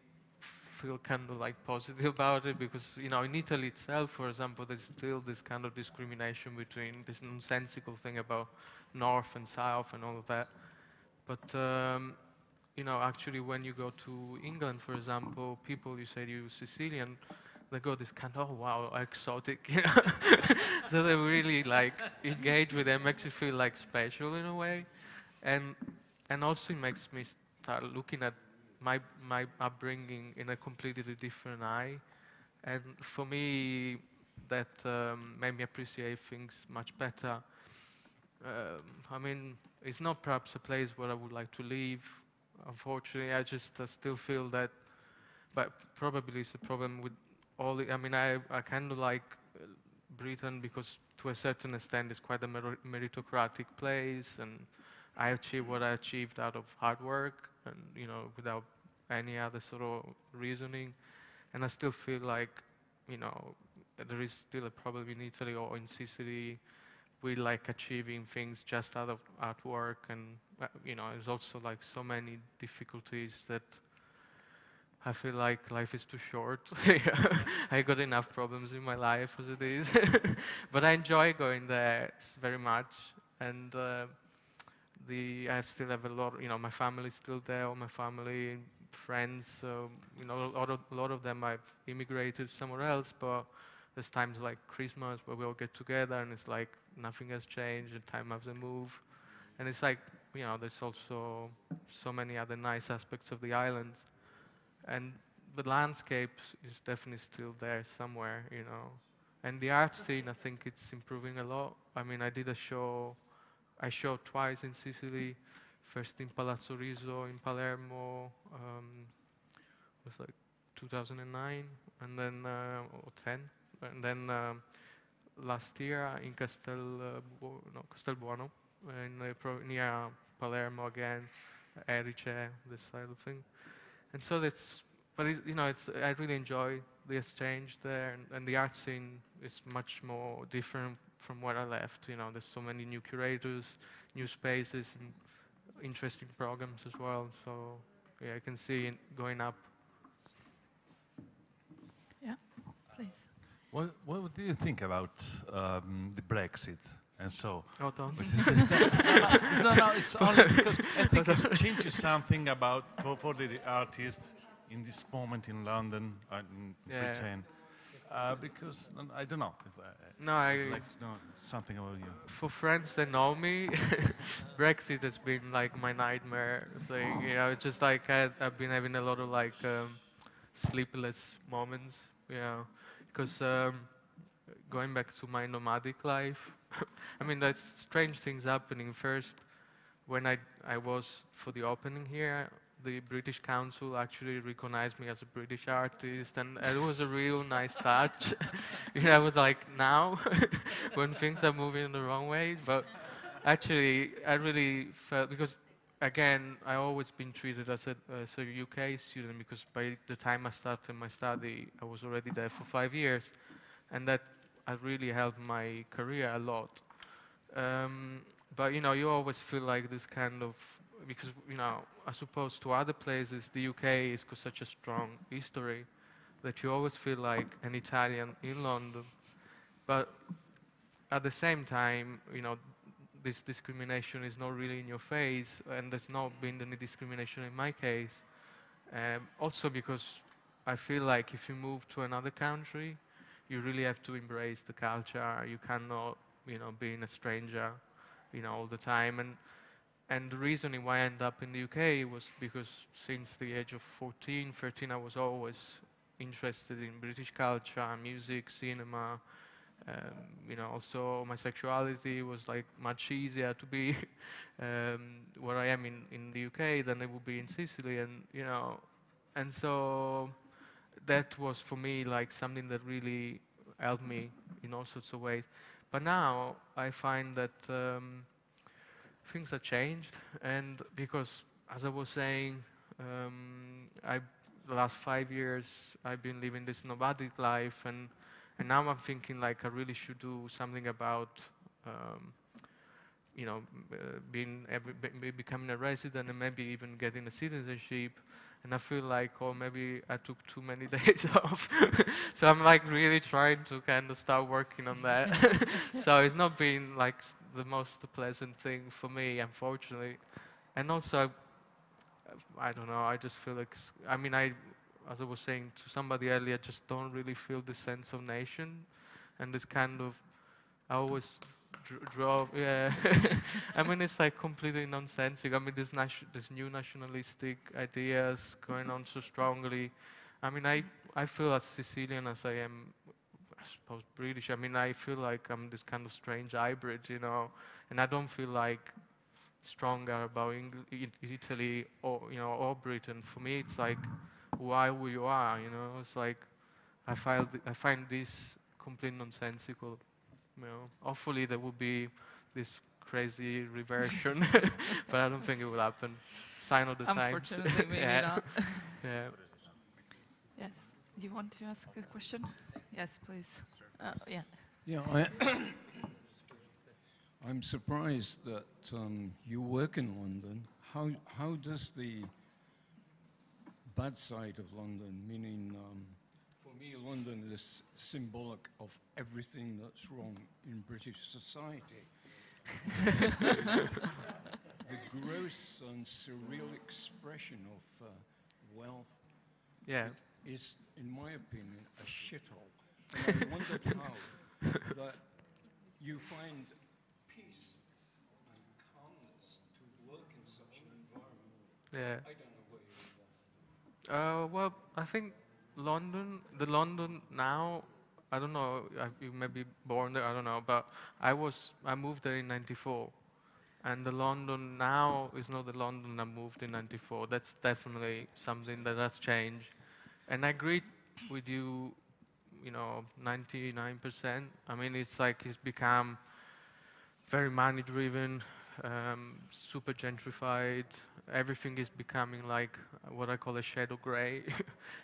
feel kind of like positive about it, because you know, in Italy itself, for example, there's still this kind of discrimination between this nonsensical thing about north and south and all of that. But you know, actually, when you go to England, for example, people, you say you're Sicilian, they go this kind of, oh wow, exotic, you know. So they really like engage with them, makes you feel like special in a way, and also it makes me start looking at my upbringing in a completely different eye, and for me that made me appreciate things much better. I mean, it's not perhaps a place where I would like to live. Unfortunately, I just still feel that, but probably it's a problem with all the, I mean, I kind of like Britain because to a certain extent it's quite a meritocratic place, and I achieved what I achieved out of hard work and, you know, without any other sort of reasoning. And I still feel like, you know, there is still a problem in Italy or in Sicily. We like achieving things just out of artwork, and you know, there's also like so many difficulties that I feel like life is too short. I got enough problems in my life as it is, but I enjoy going there very much, and I still have a lot. You know, my family's still there, all my family, friends. So you know, a lot of them I've immigrated somewhere else, but there's times like Christmas where we all get together, and it's like nothing has changed, and time hasn't moved. And it's like, you know, there's also so many other nice aspects of the island. And the landscape is definitely still there somewhere, you know. And the art scene, I think it's improving a lot. I mean, I did a show, I showed twice in Sicily, first in Palazzo Riso in Palermo, it was like 2009, and then, or 10. And then last year in Castelbuono, near Palermo again, Erice, this side of thing. And so that's, but it's, you know, I really enjoy the exchange there, and the art scene is much more different from where I left. You know, there's so many new curators, new spaces, and interesting programs as well. So yeah, I can see it going up. Yeah, please. What do you think about the Brexit? And so, Oh, don't. it's only because I think it's changed something about for the artist in this moment in London and in Britain. Because I don't know. No, I'd like to know something about you. For friends that know me, Brexit has been like my nightmare thing. You know, it's just like I've been having a lot of like sleepless moments. You know, because going back to my nomadic life, I mean, there's strange things happening. First, when I was for the opening here, the British Council actually recognized me as a British artist, and it was a real nice touch. You know, I was like, now, when things are moving in the wrong way. But actually, I really felt, because again, I always been treated as a UK student, because by the time I started my study, I was already there for 5 years, and that really helped my career a lot. But you know, you always feel like this kind of, because you know, as opposed to other places, the UK has got such a strong history that you always feel like an Italian in London. But at the same time, you know, this discrimination is not really in your face, and there's not been any discrimination in my case. Also because I feel like if you move to another country, you really have to embrace the culture. You cannot, you know, being a stranger, you know, all the time. And the reason why I ended up in the UK was because since the age of 14, 13, I was always interested in British culture, music, cinema. You know, also my sexuality was like much easier to be where I am in the UK than it would be in Sicily, and you know, and so that was for me like something that really helped me in all sorts of ways. But now I find that things have changed, and because, as I was saying, the last 5 years I've been living this nomadic life, and now I'm thinking like I really should do something about becoming a resident and maybe even getting a citizenship. And I feel like, oh, maybe I took too many days off. So I'm like really trying to kind of start working on that. So it's not been like the most pleasant thing for me, unfortunately. And also, I don't know, I just feel like, I mean, as I was saying to somebody earlier, I just don't really feel the sense of nation. And this kind of, I always draw, yeah. I mean, it's like completely nonsensical. I mean, this new nationalistic ideas going on so strongly. I mean, I feel as Sicilian as I am, I suppose, British. I mean, I feel like I'm this kind of strange hybrid, you know, and I don't feel like stronger about Italy or, you know, or Britain. For me, it's like, why who you are, you know? It's like, I find this completely nonsensical. You know, hopefully there will be this crazy reversion, but I don't think it will happen. Sign of the times. Unfortunately, maybe Yeah. not. Yeah. Yes. Do you want to ask a question? Yes, please. Yeah. Yeah, I'm surprised that you work in London. How does the bad side of London, meaning for me, London is symbolic of everything that's wrong in British society. The gross and surreal expression of wealth is, in my opinion, a shithole. And I wondered how that you find peace and calmness to work in such an environment. Yeah. I don't know where you are. Well, I think the London now, I don't know, you may be born there, I don't know, but I moved there in '94. And the London now is not the London I moved in '94. That's definitely something that has changed. And I agree with you, you know, 99%. I mean, it's like it's become very money-driven, super gentrified. Everything is becoming like what I call a shadow gray.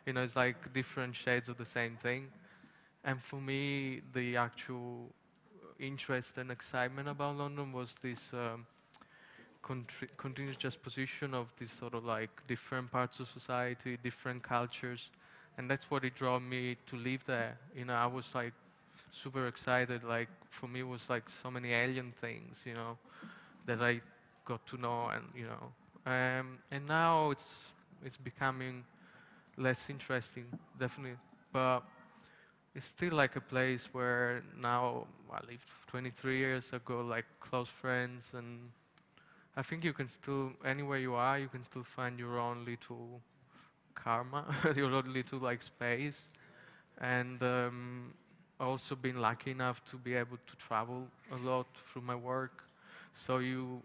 You know, it's like different shades of the same thing. And for me, the actual interest and excitement about London was this continuous juxtaposition of this sort of like different parts of society, different cultures. And that's what it drew me to live there. You know, I was like super excited. Like for me, it was like so many alien things, you know, that I got to know, and you know, and now it's becoming less interesting, definitely. But it's still like a place where now I lived 23 years ago, like close friends, and I think you can still, anywhere you are, you can still find your own little karma, your own little like space. And also been lucky enough to be able to travel a lot through my work. So you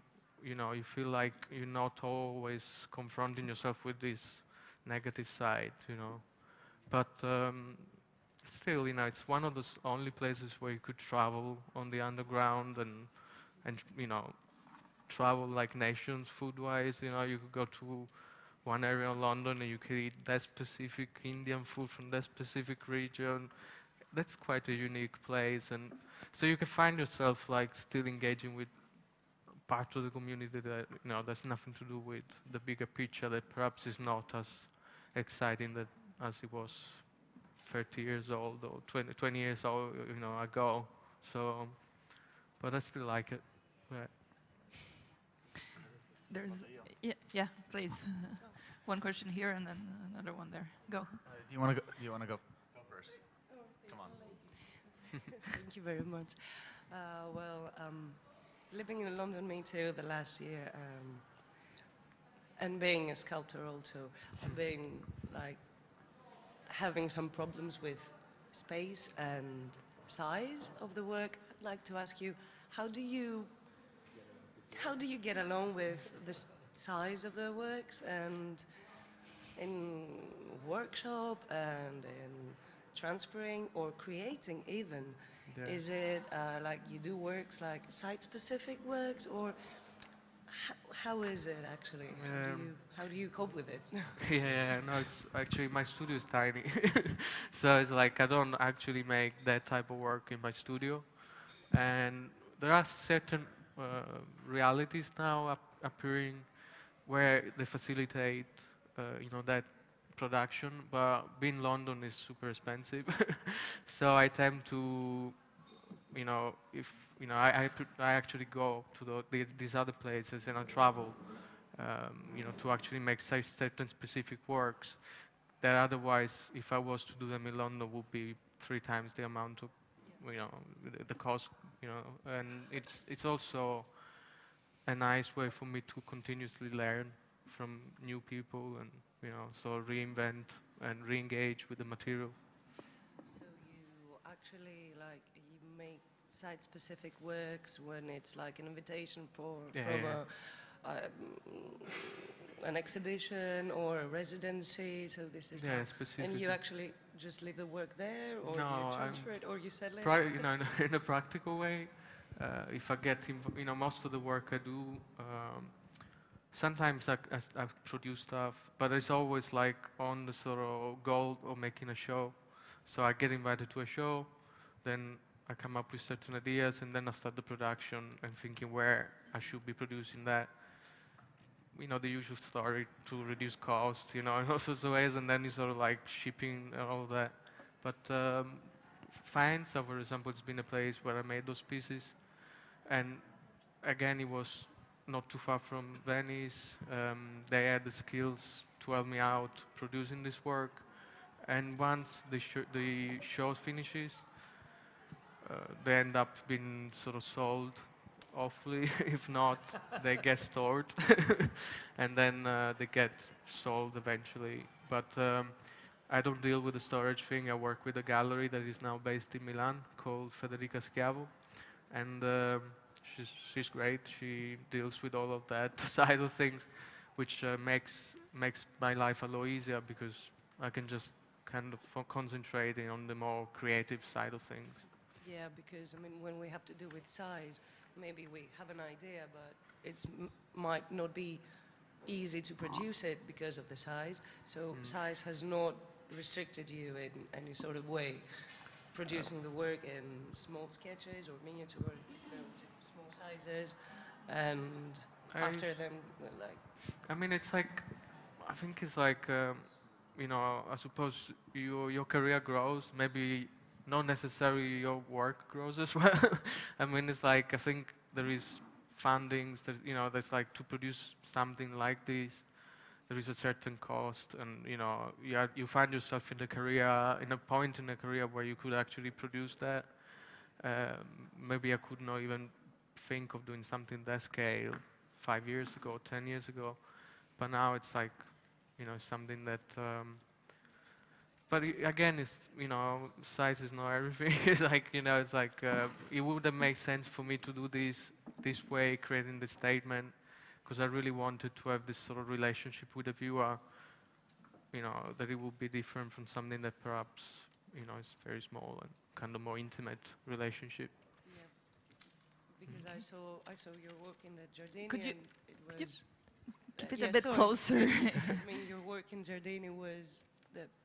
know, you feel like you're not always confronting yourself with this negative side, you know. But still, you know, it's one of those only places where you could travel on the underground and you know, travel like nations food-wise. You know, you could go to one area of London and you could eat that specific Indian food from that specific region. That's quite a unique place, and so you can find yourself like still engaging with part of the community that, you know, that's nothing to do with the bigger picture that perhaps is not as exciting that as it was 30 years old or 20 years old, you know, ago. So, but I still like it. Yeah. There's, yeah, please. One question here and then another one there. Go. Do you want to go? You want to go first? Come on. Thank you very much. Living in London, me too, the last year, and being a sculptor also, I've been like having some problems with space and size of the work. I'd like to ask you, how do you get along with the size of the works, and in workshop and in transferring or creating even? Yeah. Is it like you do works like site-specific works, or how is it actually? How do you cope with it? Yeah, no, it's actually, my studio is tiny. So it's like I don't actually make that type of work in my studio. And there are certain realities now appearing where they facilitate, that production. But being in London is super expensive, so I tend to, I actually go to these other places and I travel, to actually make certain specific works that otherwise, if I was to do them in London, would be 3 times the amount of, the cost, and it's also a nice way for me to continuously learn from new people and, so reinvent and re-engage with the material. So you actually, you make site-specific works when it's like an invitation from an exhibition or a residency, so this is and you actually just leave the work there, or you transfer it, or you sell it? In a practical way, if I get, most of the work I do, sometimes I produce stuff, but it's always like on the sort of goal of making a show. So I get invited to a show, then I come up with certain ideas, and then I start the production and thinking where I should be producing that. The usual story to reduce cost, in all sorts of ways, and then you sort of like shipping and all that. But Faenza, for example, it's been a place where I made those pieces, and again, it was not too far from Venice. They had the skills to help me out producing this work, and once the show finishes, they end up being sort of sold. Hopefully, if not, they get stored, and then they get sold eventually. But I don't deal with the storage thing. I work with a gallery that is now based in Milan called Federica Schiavo, and she's great. She deals with all of that side of things, which makes my life a lot easier because I can just kind of concentrate on the more creative side of things. Yeah, because when we have to do with size, maybe we have an idea, but it might not be easy to produce it because of the size. So size has not restricted you in any sort of way, producing the work in small sketches or miniature, small sizes, and after them, it's like, I think it's like, I suppose your career grows, maybe not necessarily your work grows as well. It's like, I think there is fundings, there's like, to produce something like this, there is a certain cost, and you find yourself in a point in a career where you could actually produce that. Maybe I could not even think of doing something that scale 5 years ago, 10 years ago, but now it's like, something that. But again, it's, size is not everything. It's like, it's like, it wouldn't make sense for me to do this way, creating the statement, because I really wanted to have this sort of relationship with the viewer, that it would be different from something that perhaps, is very small and kind of more intimate relationship. Yeah. Because I saw your work in the Giardini, Could you keep it a bit closer? Your work in Giardini was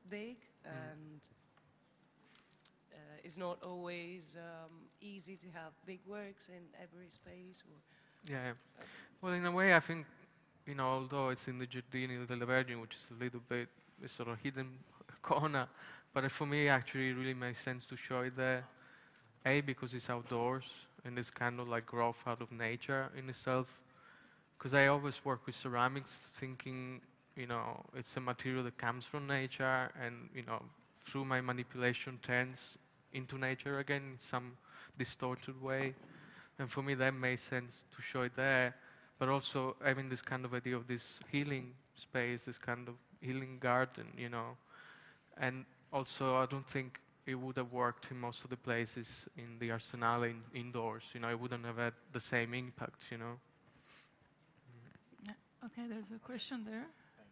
big, and it's not always easy to have big works in every space. Yeah. Well, in a way, I think, although it's in the Giardini della Vergine, which is a little bit a sort of hidden corner, but for me, actually, it really makes sense to show it there. A, because it's outdoors, and it's kind of like growth out of nature in itself. Because I always work with ceramics, thinking, it's a material that comes from nature, and, through my manipulation turns into nature again in some distorted way. And for me, that made sense to show it there, but also having this kind of idea of this healing space, this kind of healing garden, And also, I don't think it would have worked in most of the places in the Arsenale indoors. It wouldn't have had the same impact, Yeah. Okay, there's a question there.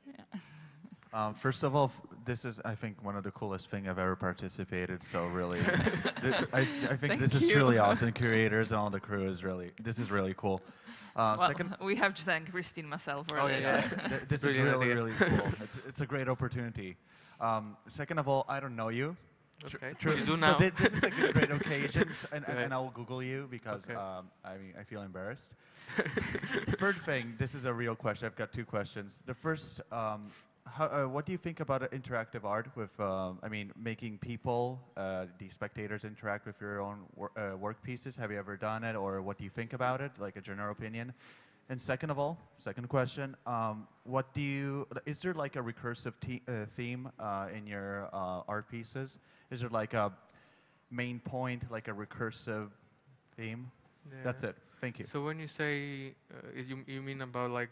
Yeah. First of all, this is, I think, one of the coolest things I've ever participated. So really, I think this is truly awesome. Curators and all the crew this is really cool. Second, we have to thank Christine myself for this. Yeah. This is really cool. It's a great opportunity. Second of all, I don't know you. Okay. True. You do So now. this is a great occasion, and I will Google you because Okay. I mean I feel embarrassed. Third thing, this is a real question. I've got two questions. The first, what do you think about interactive art with, I mean, making people, the spectators interact with your own work pieces? Have you ever done it, or what do you think about it, like a general opinion? And second of all, second question, is there like a recursive theme in your art pieces? Is there like a main point, like a recursive theme? Yeah. That's it. Thank you. So when you say, you mean about like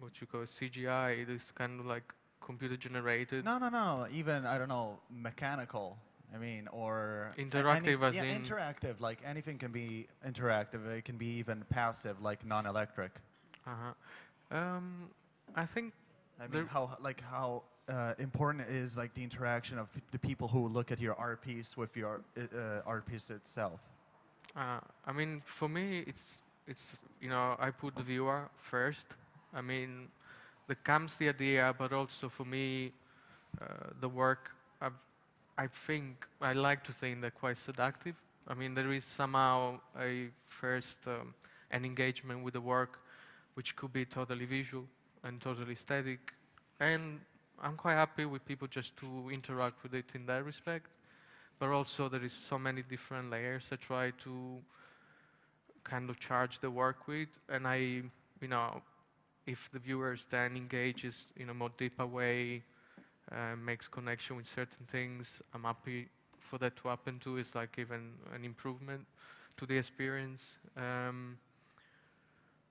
what you call CGI, this kind of like computer generated? No. Even, I don't know, mechanical. I mean, or interactive as in interactive. Like anything can be interactive. It can be even passive, like non-electric. I think. I mean, how important is like the interaction of the people who look at your art piece with your art piece itself? I mean, for me, it's I put the viewer first. I mean, there comes the idea, but also for me, the work. I think I like to think they're quite seductive. I mean, there is somehow a first an engagement with the work, which could be totally visual and totally static, and I'm quite happy with people just to interact with it in that respect. But also there is so many different layers I try to kind of charge the work with, and if the viewers then engages in a more deeper way, makes connection with certain things, I'm happy for that to happen too. It's like even an improvement to the experience.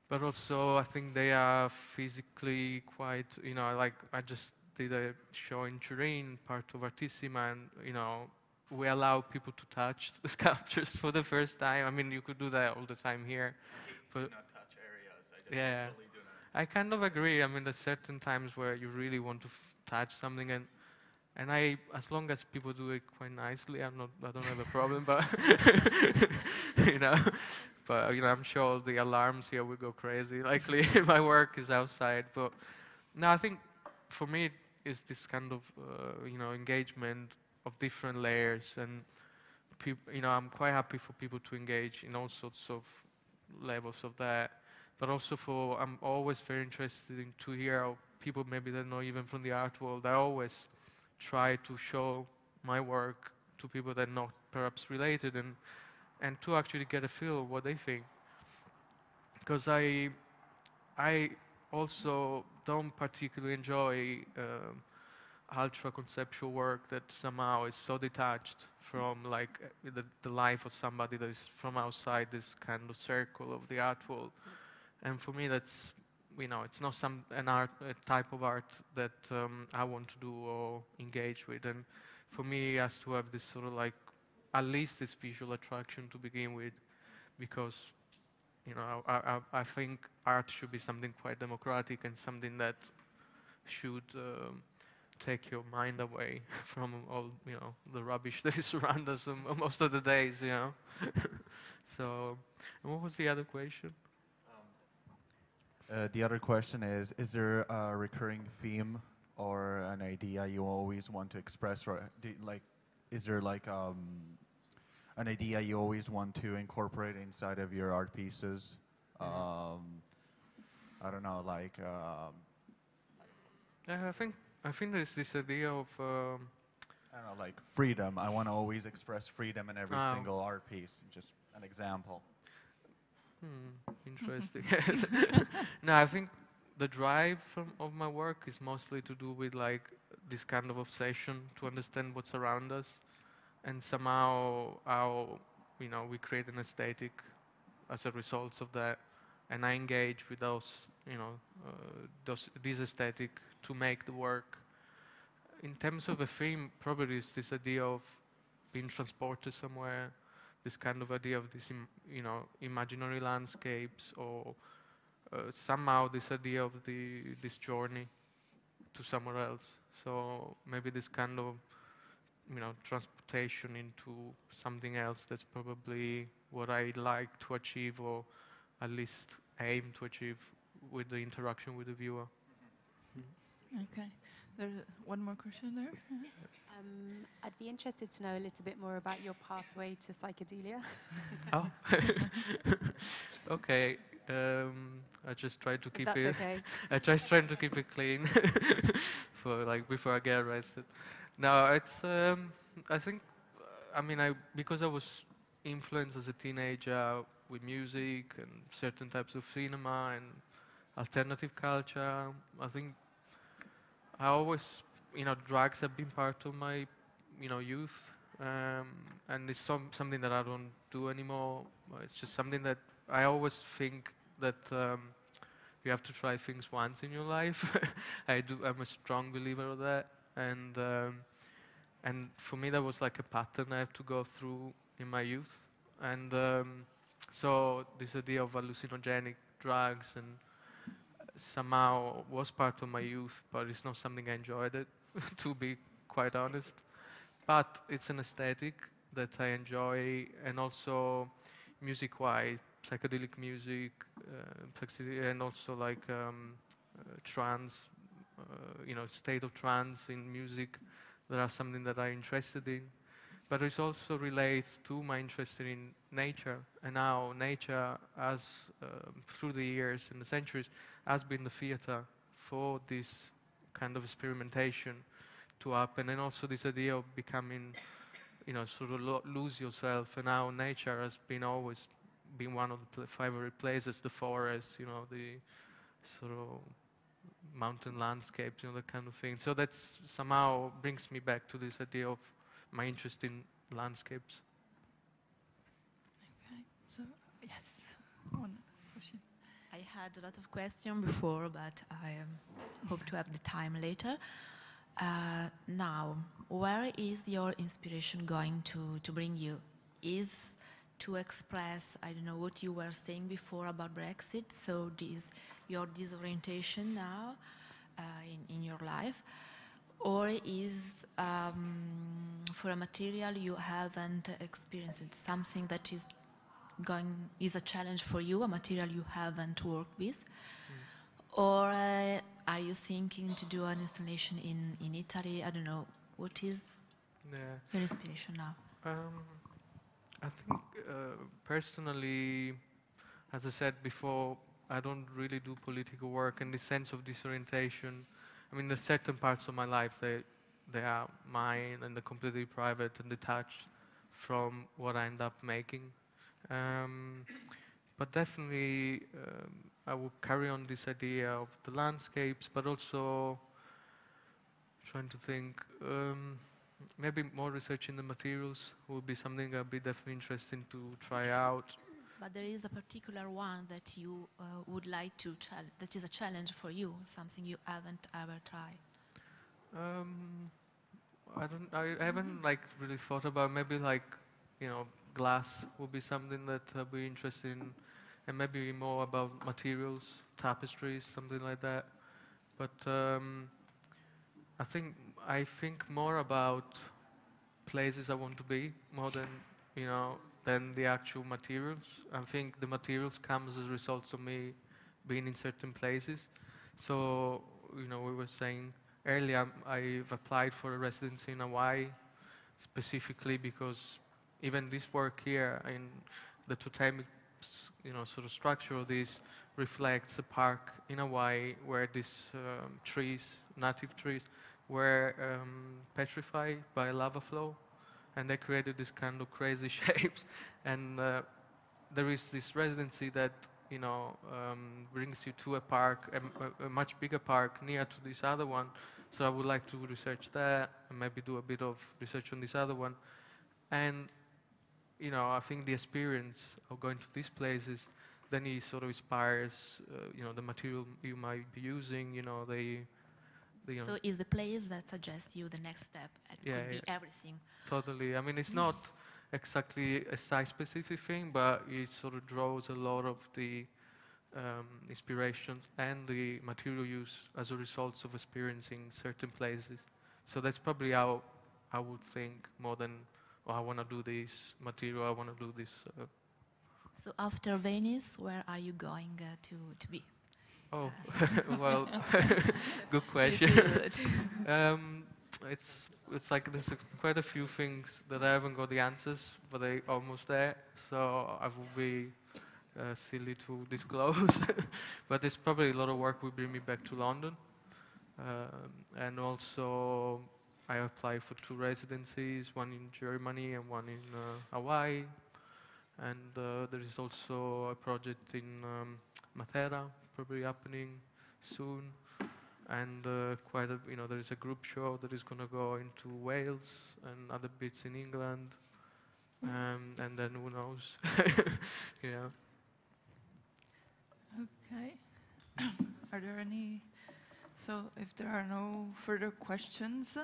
But also I think they are physically quite, like I just did a show in Turin, part of Artissima, and we allow people to touch the sculptures for the first time. I mean, you could do that all the time here. But do not touch areas. Yeah, totally do not. I kind of agree. I mean, there's certain times where you really want to touch something, and as long as people do it quite nicely, I don't have a problem. But I'm sure the alarms here will go crazy. Likely, my work is outside. But no, I think for me it's this kind of engagement of different layers, and I'm quite happy for people to engage in all sorts of levels of that. But also I'm always very interested to hear how people maybe that know even from the art world. I always try to show my work to people that are not perhaps related, and to actually get a feel of what they think. Because I also don't particularly enjoy ultra conceptual work that somehow is so detached from like the life of somebody that is from outside this kind of circle of the art world. And for me, that's it's not a type of art that I want to do or engage with. And for me, it has to have this sort of like at least this visual attraction to begin with, because I think art should be something quite democratic and something that should take your mind away from all the rubbish that is around us most of the days. So, and what was the other question? The other question is there a recurring theme or an idea you always want to express, or is there like an idea you always want to incorporate inside of your art pieces? I don't know, like. I think there's this idea of. I don't know, like freedom. I want to always express freedom in every single art piece. Just an example. Interesting. No, I think the drive of my work is mostly to do with like this kind of obsession to understand what's around us, and somehow how we create an aesthetic as a result of that, and I engage with this aesthetic to make the work. In terms of a theme, probably it's this idea of being transported somewhere, this kind of idea of this, imaginary landscapes, or somehow this idea of this journey to somewhere else. So maybe this kind of, transportation into something else. That's probably what I like to achieve, or at least aim to achieve with the interaction with the viewer. Okay. There's one more question there. I'd be interested to know a little bit more about your pathway to psychedelia. Oh, okay. I just try to keep it. Okay. I just trying to keep it clean for like before I get arrested. No, it's. I think. I mean, because I was influenced as a teenager with music and certain types of cinema and alternative culture. I think I always, drugs have been part of my, youth, and it's something that I don't do anymore. It's just something that I always think that you have to try things once in your life. I'm a strong believer of that, and for me that was like a pattern I have to go through in my youth, and so this idea of hallucinogenic drugs and somehow was part of my youth, but it's not something I enjoyed it, to be quite honest. But it's an aesthetic that I enjoy, and also music-wise, psychedelic music, and also like trance, state of trance in music. That are something that I'm interested in. But it also relates to my interest in nature, and how nature has, through the years and the centuries, has been the theater for this kind of experimentation to happen, and also this idea of becoming, sort of lose yourself, and how nature has been always been one of the favorite places, the forest, the sort of mountain landscapes, that kind of thing. So that's somehow brings me back to this idea of my interest in landscapes. Okay, so yes, one question. I had a lot of questions before, but I hope to have the time later. Now, where is your inspiration going to bring you? Is to express, I don't know, what you were saying before about Brexit, so your disorientation now in your life, or is for a material you haven't experienced, something that is a challenge for you, a material you haven't worked with, or are you thinking to do an installation in Italy? I don't know. What is your inspiration now? I think personally, as I said before, I don't really do political work, and the sense of disorientation. I mean, there's certain parts of my life that they are mine and they're completely private and detached from what I end up making. But definitely, I will carry on this idea of the landscapes, but also trying to think. Maybe more research in the materials would be something that would be definitely interesting to try out. But there is a particular one that you would like to challenge, that is a challenge for you, something you haven't ever tried. I haven't really thought about. Maybe glass would be something that I'd be interested in, and maybe more about materials, tapestries, something like that. But I think more about places I want to be, more than the actual materials. I think the materials come as a result of me being in certain places. So, we were saying earlier, I've applied for a residency in Hawaii, specifically because even this work here in the totemic, sort of structure of this reflects a park in Hawaii where these trees, native trees, were petrified by a lava flow, and they created this kind of crazy shapes. And there is this residency that brings you to a park, a much bigger park near to this other one. So I would like to research that and maybe do a bit of research on this other one. And I think the experience of going to these places then it sort of inspires the material you might be using. So is the place that suggests you the next step? It could be everything. Totally. I mean, it's not exactly a site-specific thing, but it sort of draws a lot of the inspirations and the material use as a result of experiencing certain places. So that's probably how I would think more than, I want to do this material, I want to do this. So after Venice, where are you going to be? Oh, well, good question. It's like there's quite a few things that I haven't got the answers, but they almost there. So I would be silly to disclose. But it's probably a lot of work will bring me back to London, and also I applied for 2 residencies, one in Germany and one in Hawaii, and there is also a project in Matera, probably happening soon. And there is a group show that is going to go into Wales and other bits in England, and then who knows? Yeah. Okay. Are there any? So, if there are no further questions,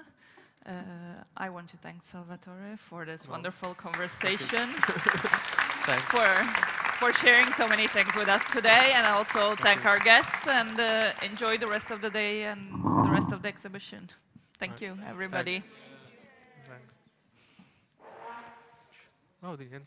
I want to thank Salvatore for this wonderful conversation. For sharing so many things with us today, and also thank our guests, and enjoy the rest of the day and the rest of the exhibition. Thank you, everybody. Thanks. Oh, the end.